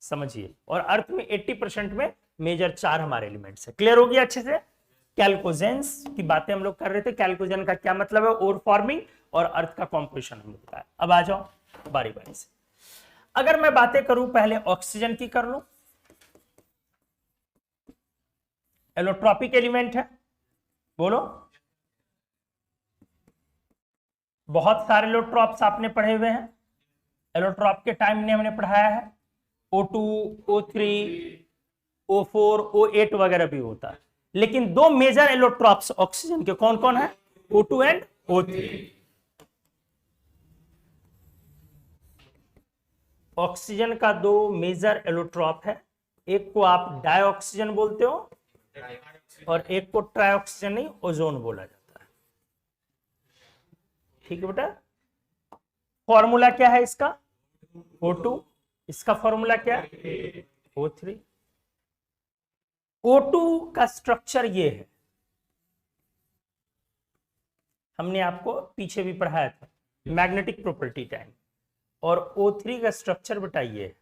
समझिए। और अर्थ में 80% में मेजर 4 हमारे एलिमेंट्स है। क्लियर हो गया अच्छे से? कैल्कोजेंस की बातें हम लोग कर रहे थे, कैल्कोजेन का क्या मतलब है, ओर फॉर्मिंग, और अर्थ का कॉम्पोजिशन हम लोग का। अब आ जाओ बारी बारी से। अगर मैं बातें करूं पहले ऑक्सीजन की कर लूं, एलोट्रॉपिक एलिमेंट है, बोलो। बहुत सारे एलोट्रॉप्स आपने पढ़े हुए हैं, एलोट्रॉप के टाइम ने हमने पढ़ाया है, O2, O3, O4, O8 वगैरह भी होता है। लेकिन 2 मेजर एलोट्रॉप्स ऑक्सीजन के कौन कौन है? O2 and O3। ऑक्सीजन का 2 मेजर एलोट्रॉप है, एक को आप डाइऑक्सीजन बोलते हो और एक को ट्राइऑक्सीजन नहीं, ओजोन बोला जाता है, ठीक है बेटा। फॉर्मूला क्या है इसका? O2, इसका फॉर्मूला क्या है? O3। O2 का स्ट्रक्चर ये है, हमने आपको पीछे भी पढ़ाया था, मैग्नेटिक प्रॉपर्टी टाइम। और O3 का स्ट्रक्चर बताइए,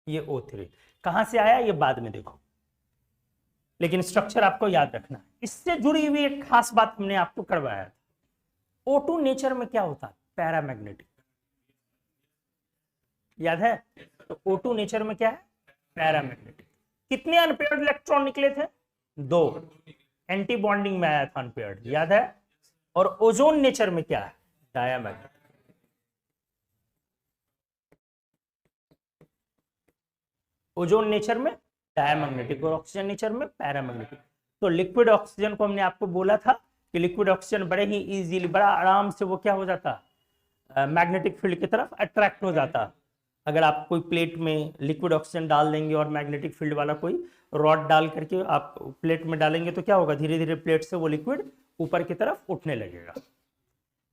ये O3 कहां से आया ये बाद में देखो, लेकिन स्ट्रक्चर आपको याद रखना है। इससे जुड़ी हुई एक खास बात हमने आपको करवाया था। O2 नेचर में क्या होता है? पैरामैग्नेटिक, याद है? तो O2 नेचर में क्या है? पैरामैग्नेटिक। कितने अनपेयर्ड इलेक्ट्रॉन निकले थे? 2, एंटी बॉन्डिंग में आया था अनपेयर्ड, याद है? और ओजोन नेचर में क्या है? डायामैग्नेटिक। ओजोन नेचर में डायमैग्नेटिक और ऑक्सीजन नेचर में पैरामैग्नेटिक। तो लिक्विड ऑक्सीजन को हमने आपको बोला था कि लिक्विड ऑक्सीजन बड़े ही इजीली, बड़ा आराम से वो क्या हो जाता, मैग्नेटिक फील्ड की तरफ अट्रैक्ट हो जाता। अगर आप कोई प्लेट में लिक्विड ऑक्सीजन डाल देंगे और मैग्नेटिक फील्ड वाला कोई रॉड डाल करके आप प्लेट में डालेंगे तो क्या होगा, धीरे धीरे प्लेट से वो लिक्विड ऊपर की तरफ उठने लगेगा।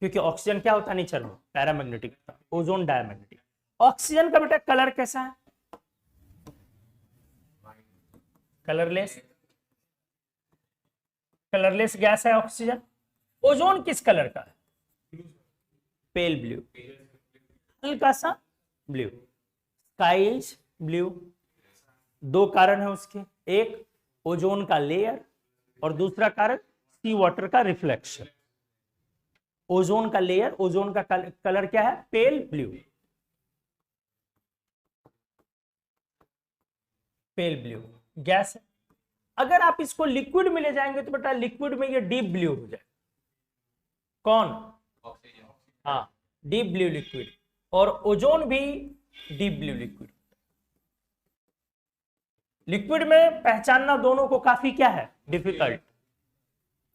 क्योंकि ऑक्सीजन क्या होता है नेचर में, पैरामैग्नेटिक होता है, ओजोन डायमैग्नेटिक। ऑक्सीजन का बेटा कलर कैसा है, कलरलेस, कलरलेस गैस है ऑक्सीजन। ओजोन किस कलर का है, पेल ब्लू, हल्का सा ब्लू, स्काईज ब्लू। दो कारण है उसके, एक ओजोन का लेयर और दूसरा कारण सी वाटर का रिफ्लेक्शन। ओजोन का लेयर, ओजोन का कलर क्या है, pale blue, pale blue gas है। अगर आप इसको लिक्विड में ले जाएंगे तो बेटा लिक्विड में ये डीप ब्लू हो जाए। कौन, हाँ, डीप ब्लू लिक्विड, और ओजोन भी डीप ब्लू लिक्विड। लिक्विड में पहचानना दोनों को काफी क्या है, डिफिकल्ट।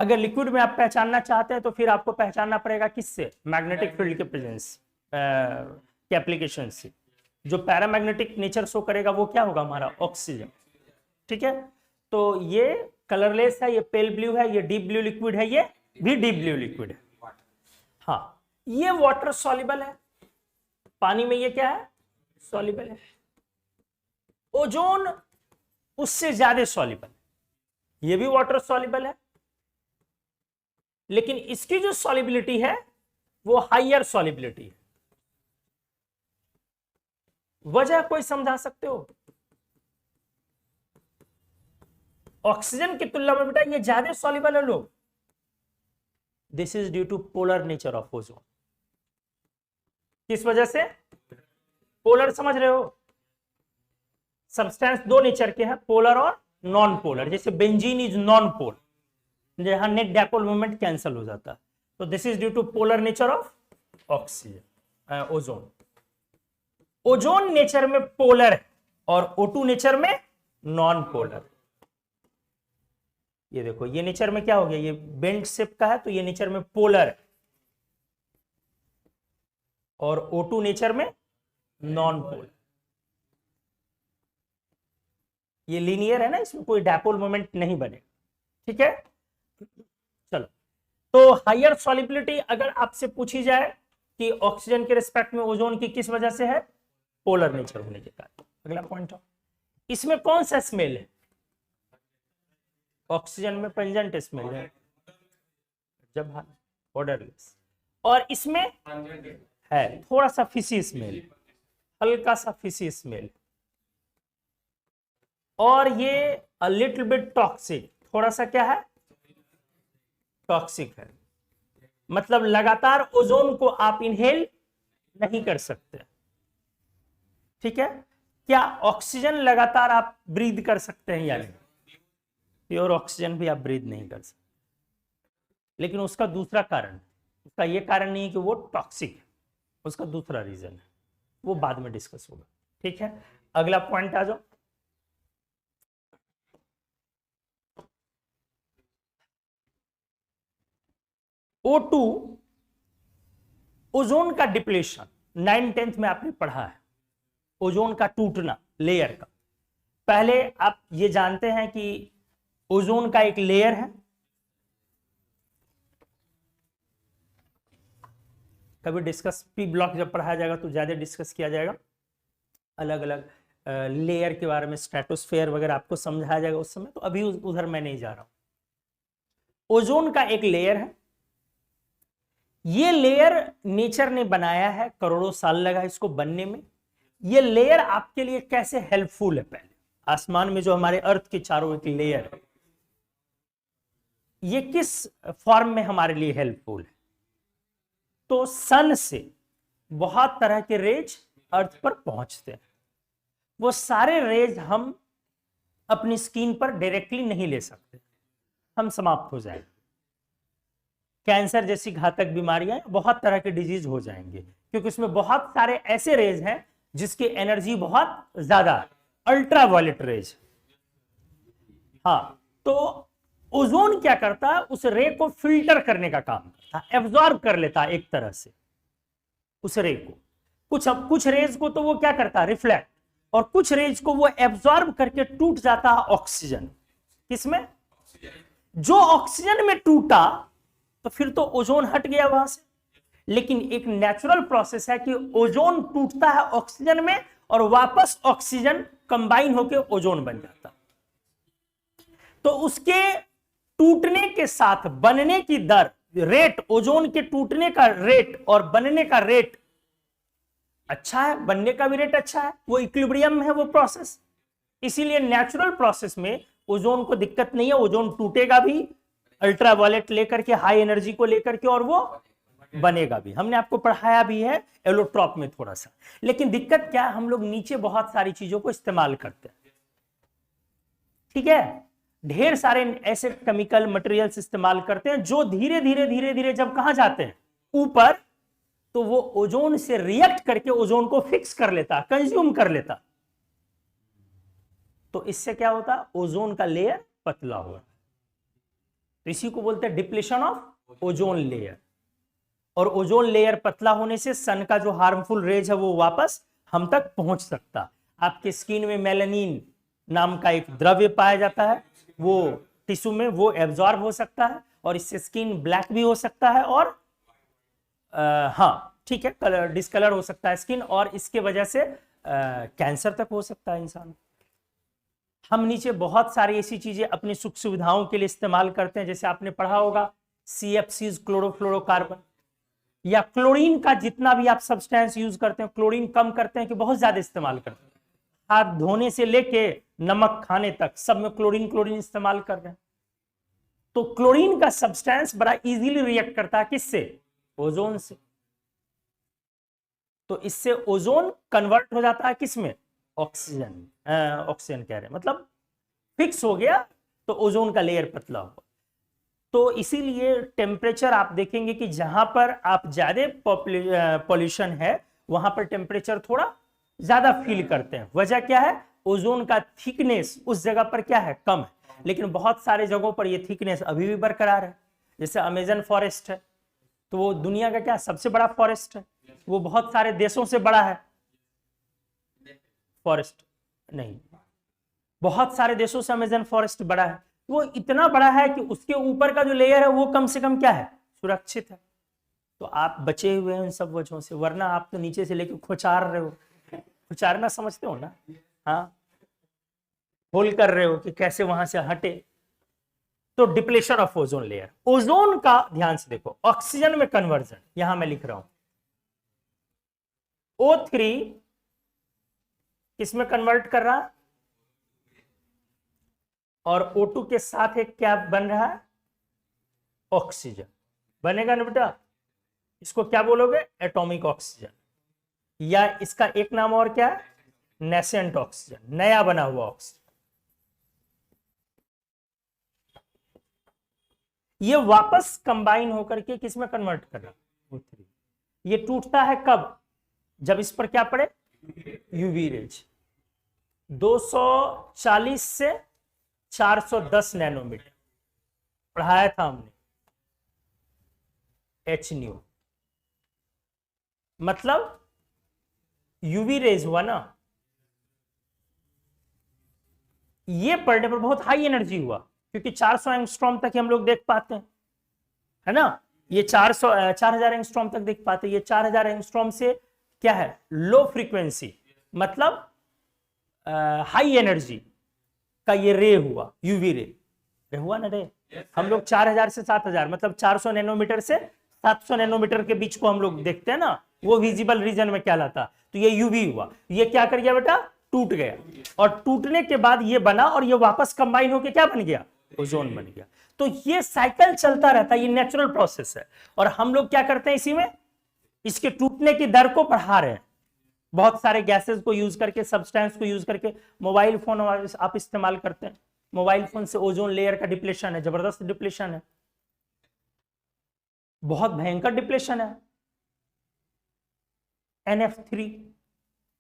अगर लिक्विड में आप पहचानना चाहते हैं तो फिर आपको पहचानना पड़ेगा किससे, मैग्नेटिक फील्ड के प्रेजेंस के एप्लीकेशन से। जो पैरामैग्नेटिक नेचर शो करेगा वो क्या होगा, हमारा ऑक्सीजन। ठीक है, तो ये कलरलेस है, ये पेल ब्लू है, ये डीप ब्लू लिक्विड है, ये भी डीप ब्लू लिक्विड है। हाँ, ये वाटर सॉल्युबल है, पानी में ये क्या है, सॉल्युबल है। ओजोन उससे ज्यादा सॉल्युबल, ये भी वाटर सॉल्युबल है, लेकिन इसकी जो सॉल्युबिलिटी है वो हायर सॉल्युबिलिटी है। वजह कोई समझा सकते हो, ऑक्सीजन की तुलना में बेटा ये ज्यादा सॉल्युबल है लोग। This is due to polar nature of ozone. किस वजह से, पोलर समझ रहे हो, सब्सटेंस दो नेचर के हैं, पोलर और नॉन पोलर। जैसे बेंजीन इज नॉन पोल, जहां नेट डायपोल मूवमेंट कैंसिल हो जाता है, तो this is due to polar nature of oxygen, ozone. Ozone nature में पोलर है और O2 नेचर में नॉन पोलर। ये देखो, ये नेचर में क्या हो गया, ये बेंट शेप का है तो ये नेचर में पोलर है, और O2 नेचर में नॉन पोलर। ये लीनियर है ना, इसमें कोई डायपोल मोमेंट नहीं बनेगा। ठीक है, चलो, तो हायर सॉल्युबिलिटी अगर आपसे पूछी जाए कि ऑक्सीजन के रिस्पेक्ट में ओजोन की किस वजह से है, पोलर नेचर होने के कारण। अगला पॉइंट हो, इसमें कौन सा स्मेल है, ऑक्सीजन में पेंजेंट स्मेल है, जब ऑर्डरलेस, और इसमें है थोड़ा सा फिशी स्मेल, हल्का सा फिशी स्मेल, और ये अ लिटिल बिट टॉक्सिक, थोड़ा सा क्या है, टॉक्सिक है। मतलब लगातार ओजोन को आप इनहेल नहीं कर सकते। ठीक है, क्या ऑक्सीजन लगातार आप ब्रीद कर सकते हैं या नहीं, प्योर ऑक्सीजन भी आप ब्रीद नहीं कर सकते, लेकिन उसका दूसरा कारण, उसका ये कारण नहीं है कि वो टॉक्सिक है, उसका दूसरा रीजन है, वो बाद में डिस्कस होगा। ठीक है, अगला पॉइंट आ जाओ। O2, ओजोन का डिप्लेशन, 9th-10th में आपने पढ़ा है, ओजोन का टूटना लेयर का। पहले आप ये जानते हैं कि ओजोन का एक लेयर है, कभी डिस्कस पी ब्लॉक जब पढ़ाया जाएगा तो ज्यादा डिस्कस किया जाएगा, अलग अलग लेयर के बारे में, स्ट्रेटोस्फेयर वगैरह आपको समझाया जाएगा उस समय, तो अभी उधर मैं नहीं जा रहा हूं। ओजोन का एक लेयर है, ये लेयर नेचर ने बनाया है, करोड़ों साल लगा इसको बनने में। ये लेयर आपके लिए कैसे हेल्पफुल है, पहले आसमान में जो हमारे अर्थ के चारों एक लेयर है, ये किस फॉर्म में हमारे लिए हेल्पफुल है, तो सन से बहुत तरह के रेज अर्थ पर पहुंचते हैं। वो सारे रेज हम अपनी स्किन पर डायरेक्टली नहीं ले सकते, हम समाप्त हो जाएंगे। कैंसर जैसी घातक बीमारियां, बहुत तरह के डिजीज हो जाएंगे, क्योंकि उसमें बहुत सारे ऐसे रेज हैं जिसकी एनर्जी बहुत ज्यादा है, अल्ट्रावायलेट रेज। हाँ, तो ओजोन क्या करता है, उस रे को फिल्टर करने का काम करता है, एब्जॉर्ब कर लेता है एक तरह से उस रे को। कुछ रेज को तो वो क्या करता है, रिफ्लेक्ट, और कुछ रेज को वो एब्जॉर्ब करके टूट जाता है ऑक्सीजन। किसमें, जो ऑक्सीजन में टूटा तो फिर तो ओजोन हट गया वहां से, लेकिन एक नेचुरल प्रोसेस है कि ओजोन टूटता है ऑक्सीजन में और वापस ऑक्सीजन कंबाइन होकर ओजोन बन जाता। तो उसके टूटने के साथ बनने की दर, रेट, ओजोन के टूटने का रेट और बनने का रेट अच्छा है, बनने का भी रेट अच्छा है, वो इक्विलिब्रियम में है वो प्रोसेस। इसीलिए नेचुरल प्रोसेस में ओजोन को दिक्कत नहीं है, ओजोन टूटेगा भी अल्ट्रावायलेट लेकर के, हाई एनर्जी को लेकर के, और वो बनेगा भी। हमने आपको पढ़ाया भी है एलोट्रॉप में थोड़ा सा। लेकिन दिक्कत क्या है, हम लोग नीचे बहुत सारी चीजों को इस्तेमाल करते हैं, ठीक है, ढेर सारे ऐसे केमिकल मटेरियल्स इस्तेमाल करते हैं जो धीरे धीरे धीरे धीरे जब कहां जाते हैं ऊपर, तो वो ओजोन से रिएक्ट करके ओजोन को फिक्स कर लेता, कंज्यूम कर लेता। तो इससे क्या होता, ओजोन का लेयर पतला हुआ। तो इसी को बोलते हैं डिप्लीशन ऑफ ओजोन लेयर। और ओजोन लेयर पतला होने से सन का जो हार्मफुल रेज है वो वापस हम तक पहुंच सकता। आपके स्किन में मेलानिन नाम का एक द्रव्य पाया जाता है, वो टिश्यू में वो एब्जॉर्ब हो सकता है और इससे स्किन ब्लैक भी हो सकता है और हाँ ठीक है, कलर डिस्कलर हो सकता है स्किन, और इसके वजह से कैंसर तक हो सकता है इंसान। हम नीचे बहुत सारी ऐसी चीजें अपनी सुख सुविधाओं के लिए इस्तेमाल करते हैं, जैसे आपने पढ़ा होगा CFCs, क्लोरोफ्लोरोकार्बन, या क्लोरीन का जितना भी आप सब्सटेंस यूज करते हैं, क्लोरीन कम करते हैं कि बहुत ज्यादा इस्तेमाल करते हैं। हाथ धोने से लेके नमक खाने तक सब में क्लोरीन क्लोरीन इस्तेमाल कर रहे हैं। तो क्लोरीन का सब्सटेंस बड़ा इजीली रिएक्ट करता है किससे, ओजोन से। तो इससे ओजोन कन्वर्ट हो जाता है किसमें, ऑक्सीजन, ऑक्सीजन कह रहे हैं, मतलब फिक्स हो गया, तो ओजोन का लेयर पतला हुआ। तो इसीलिए टेम्परेचर आप देखेंगे कि जहां पर आप ज्यादा पॉल्यूशन है वहां पर टेम्परेचर थोड़ा ज्यादा फील करते हैं। वजह क्या है, ओजोन का थिकनेस उस जगह पर क्या है, कम है। लेकिन बहुत सारे जगहों पर ये थिकनेस अभी भी बरकरार है। जैसे अमेजन फॉरेस्ट है, तो वो दुनिया का क्या सबसे बड़ा फॉरेस्ट है, वो बहुत सारे देशों से बड़ा है। फॉरेस्ट नहीं, बहुत सारे देशों से अमेजन फॉरेस्ट बड़ा है। वो इतना बड़ा है कि उसके ऊपर का जो लेयर है वो कम से कम क्या है, सुरक्षित है। तो आप बचे हुए हैं उन सब वजहों से, वरना आप तो नीचे से लेके खुचार रहे हो, खुचारना समझते हो ना, हाँ, होल कर रहे हो कि कैसे वहां से हटे। तो depletion of ozone layer, ozone का ध्यान से देखो, ऑक्सीजन में कन्वर्जन, यहां मैं लिख रहा हूं O3 किसमें कन्वर्ट कर रहा है, और O2 के साथ एक क्या बन रहा है, ऑक्सीजन बनेगा ना बेटा। इसको क्या बोलोगे, एटॉमिक ऑक्सीजन, या इसका एक नाम और क्या है, नेसेंट ऑक्सीजन, नया बना हुआ ऑक्सीजन। ये वापस कंबाइन होकर के किसमें कन्वर्ट कर रहा है, O3। ये टूटता है कब, जब इस पर क्या पड़े, यूवी रेज 240 से 410 नैनोमीटर, पढ़ाया था हमने, HNu, मतलब यूवी रेज हुआ ना, ये पढ़ने पर बहुत हाई एनर्जी हुआ, क्योंकि 400 एंगस्ट्रॉम तक हम लोग देख पाते हैं, है ना, ये 4000 एंगस्ट्रॉम तक देख पाते हैं। ये 4000 एंगस्ट्रॉम से क्या है, लो फ्रीक्वेंसी, मतलब हाई एनर्जी का ये रे हुआ, यूवी रे हुआ ना रे। हम लोग 4000 से 7000, मतलब 400 नैनोमीटर से 700 नैनोमीटर के बीच को हम लोग देखते हैं ना, वो विजिबल रीजन में क्या लाता, तो ये यूवी हुआ। ये क्या कर गया बेटा, टूट गया, और टूटने के बाद ये बना और ये वापस कंबाइन होके क्या बन गया, ओजोन बन गया। तो ये साइकिल चलता रहता है, ये नेचुरल प्रोसेस है। और हम लोग क्या करते हैं इसी में, इसके टूटने की दर को बढ़ा रहे हैं, बहुत सारे गैसेस को यूज करके, सब्सटेंस को यूज करके। मोबाइल फोन आप इस्तेमाल करते हैं, मोबाइल फोन से ओजोन लेयर का डिप्लेशन है, जबरदस्त डिप्लेशन है, बहुत भयंकर डिप्लेशन है।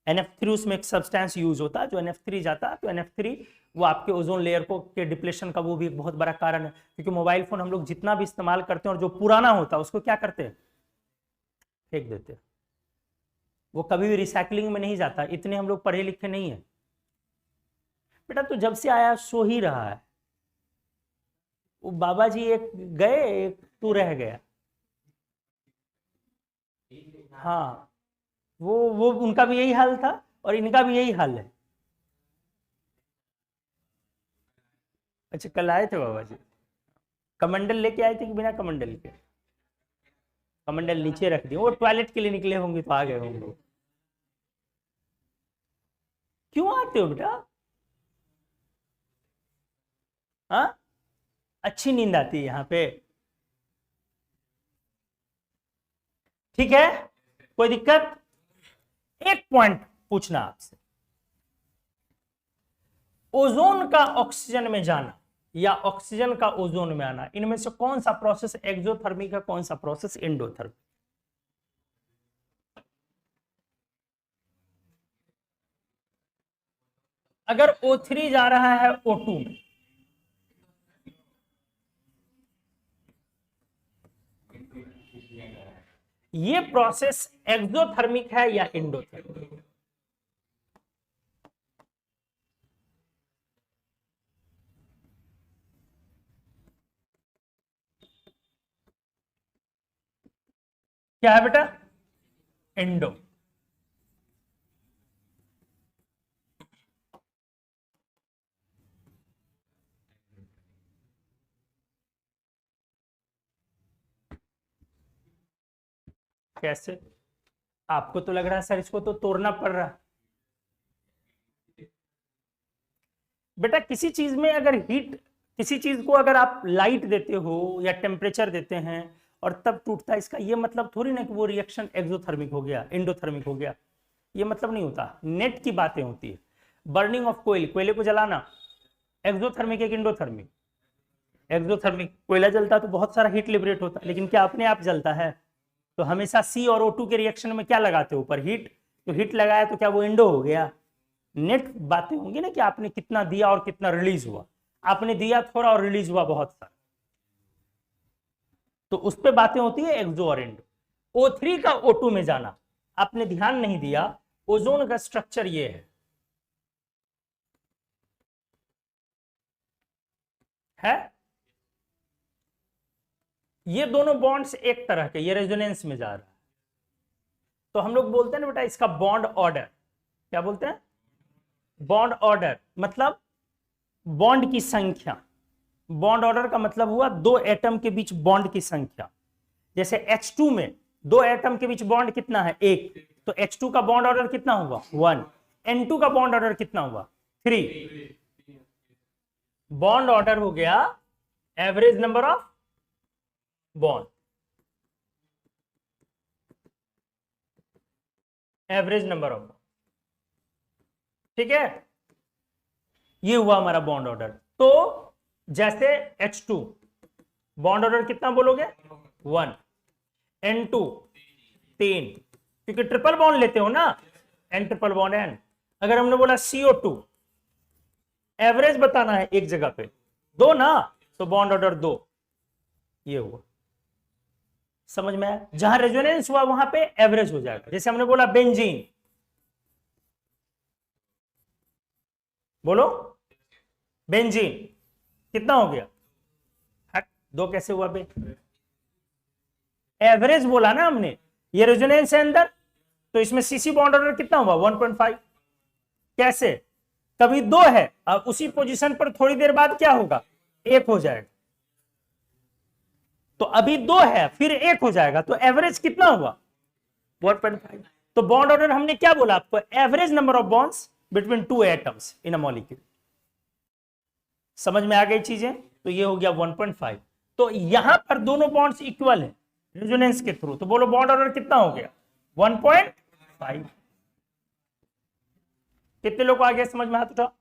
NF3 उसमें एक सब्सटेंस यूज होता है, जो NF3 जाता है, तो NF3 वो आपके ओजोन लेयर को के डिप्लेशन का वो भी एक बहुत बड़ा कारण है। क्योंकि मोबाइल फोन हम लोग जितना भी इस्तेमाल करते हैं और जो पुराना होता है उसको क्या करते हैं, फेंक देते हैं, वो कभी भी रिसाइकलिंग में नहीं जाता। इतने हम लोग पढ़े लिखे नहीं है बेटा, तो जब से आया सो ही रहा है। वो बाबा जी एक गए, एक तू रह गया। हाँ, वो उनका भी यही हाल था और इनका भी यही हाल है। अच्छा, कल आए थे बाबा जी? कमंडल लेके आए थे कि बिना कमंडल के? कमंडल नीचे रख दिए, वो टॉयलेट के लिए निकले होंगे तो आ गए होंगे। क्यों आते हो बेटा? हाँ, अच्छी नींद आती है यहाँ पे? ठीक है, कोई दिक्कत? एक पॉइंट पूछना आपसे, ओजोन का ऑक्सीजन में जाना या ऑक्सीजन का ओजोन में आना, इनमें से कौन सा प्रोसेस एक्सोथर्मिक है, कौन सा प्रोसेस एंडोथर्मिक? अगर O3 जा रहा है O2 में, ये प्रोसेस एक्सोथर्मिक है या एंडोथर्मिक? क्या है बेटा? एंडो। कैसे? आपको तो लग रहा है सर इसको तो तोड़ना पड़ रहा है। बेटा किसी चीज में अगर हीट, किसी चीज को अगर आप लाइट देते हो या टेम्परेचर देते हैं और तब टूटता है, इसका ये मतलब थोड़ी ना कि वो रिएक्शन एक्सोथर्मिक हो गया, एंडोथर्मिक हो गया। ये मतलब नहीं होता, नेट की बातें होती है। बर्निंग ऑफ कोयल, कोयले को जलाना, एक्सोथर्मिक है कि एंडोथर्मिक? एक्सोथर्मिक। कोयला जलता तो बहुत सारा हीट लिबरेट होता, लेकिन क्या अपने आप जलता है? तो हमेशा सी और O2 के रिएक्शन में क्या लगाते हो ऊपर? हीट। तो हीट लगाया तो क्या वो इंडो हो गया? नेट बातें होंगी ना कि आपने कितना दिया और कितना रिलीज हुआ। आपने दिया थोड़ा और रिलीज हुआ बहुत सारा, तो उस पर बातें होती है एक्सो और इंडो। O3 का O2 में जाना, आपने ध्यान नहीं दिया, ओजोन का स्ट्रक्चर ये है ये दोनों बॉन्ड्स एक तरह के, ये रेजोनेंस में जा रहा है। तो हम लोग बोलते हैं ना बेटा इसका बॉन्ड ऑर्डर। क्या बोलते हैं? बॉन्ड ऑर्डर मतलब बॉन्ड की संख्या। बॉन्ड ऑर्डर का मतलब हुआ दो एटम के बीच बॉन्ड की संख्या। जैसे H2 में दो एटम के बीच बॉन्ड कितना है? एक। तो H2 का बॉन्ड ऑर्डर कितना हुआ? 1। N2 का बॉन्ड ऑर्डर कितना हुआ? 3। बॉन्ड ऑर्डर हो गया average number of bond, average number of bond. ठीक है, ये हुआ हमारा बॉन्ड ऑर्डर। तो जैसे H2 बॉन्ड ऑर्डर कितना बोलोगे? 1। N2 3, क्योंकि ट्रिपल बॉन्ड लेते हो ना, N ट्रिपल बॉन्ड N। अगर हमने बोला CO2 एवरेज बताना है एक जगह पे 2 ना, तो बॉन्ड ऑर्डर 2। ये हुआ, समझ में आया? जहां रेजोनेंस हुआ वहां पे एवरेज हो जाएगा। जैसे हमने बोला बेंजीन, बोलो बेंजीन कितना हो गया? 2 कैसे हुआ बे? एवरेज बोला ना हमने, ये रेजोनेंस है अंदर, तो इसमें सीसी बॉन्ड ऑर्डर कितना हुआ? 1.5। कैसे? कभी 2 है, अब उसी पोजीशन पर थोड़ी देर बाद क्या होगा? 1 हो जाएगा। तो अभी 2 है फिर 1 हो जाएगा, तो एवरेज कितना हुआ? 1.5। तो बॉन्ड ऑर्डर हमने क्या बोला आपको? Average number of bonds between 2 atoms in a molecule. समझ में आ गई चीजें? तो ये हो गया 1.5। तो यहां पर दोनों बॉन्ड्स इक्वल है रेजोनेंस के थ्रू, तो बोलो बॉन्ड ऑर्डर कितना हो गया? 1.5। कितने लोग को आ गया समझ में? हाथ उठा।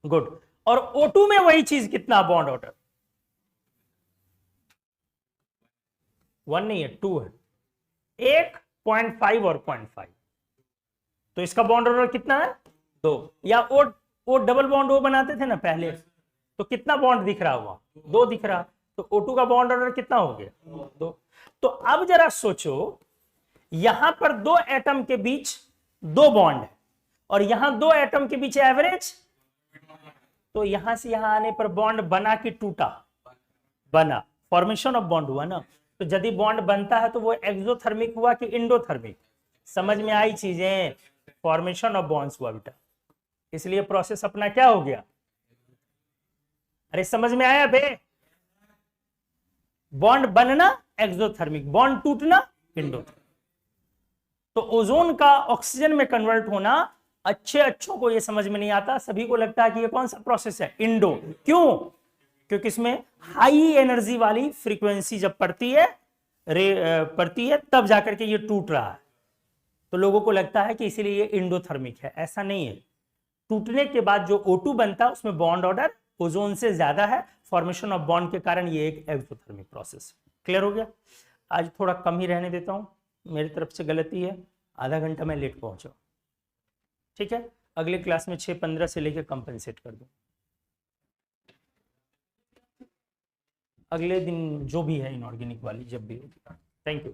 गुड। और O2 में वही चीज कितना बॉन्ड ऑर्डर? 1 नहीं है, 2 है। 1.5 और 0.5, तो इसका बॉन्ड ऑर्डर कितना है? 2। या ओ डबल बॉन्ड ओ बनाते थे ना पहले, तो कितना बॉन्ड दिख रहा हुआ? 2 दिख रहा। तो O2 का बॉन्ड ऑर्डर कितना हो गया? 2। तो अब जरा सोचो, यहां पर 2 एटम के बीच 2 बॉन्ड है और यहां 2 एटम के बीच एवरेज, तो यहां से यहां आने पर बॉन्ड बना कि टूटा? बना, फॉर्मेशन ऑफ बॉन्ड हुआ ना। तो यदि बॉन्ड बनता है तो वो एक्सोथर्मिक हुआ कि इंडोथर्मिक? समझ में आई चीजें? फॉर्मेशन ऑफ बॉन्ड्स हुआ बेटा, इसलिए प्रोसेस अपना क्या हो गया? अरे समझ में आया बे? बॉन्ड बनना एक्सोथर्मिक, बॉन्ड टूटना इंडोथर्मिक। तो ओजोन का ऑक्सीजन में कन्वर्ट होना अच्छों को ये समझ में नहीं आता, सभी को लगता है कि ये कौन सा प्रोसेस है? इंडो। क्यों? क्योंकि इसमें हाई एनर्जी वाली फ्रीक्वेंसी जब पड़ती है तब जाकर के ये टूट रहा है, तो लोगों को लगता है कि इसीलिए ये इंडोथर्मिक है। ऐसा नहीं है। टूटने के बाद जो O2 बनता है उसमें बॉन्ड ऑर्डर ओजोन से ज्यादा है, फॉर्मेशन ऑफ बॉन्ड के कारण ये एक एक्सोथर्मिक प्रोसेस है। क्लियर हो गया? आज थोड़ा कम ही रहने देता हूं, मेरी तरफ से गलती है, आधा घंटा मैं लेट पहुंचा। ठीक है, अगले क्लास में 6:15 से लेकर कंपनसेट कर दूं। अगले दिन जो भी है इनऑर्गेनिक वाली जब भी होगी। Thank you.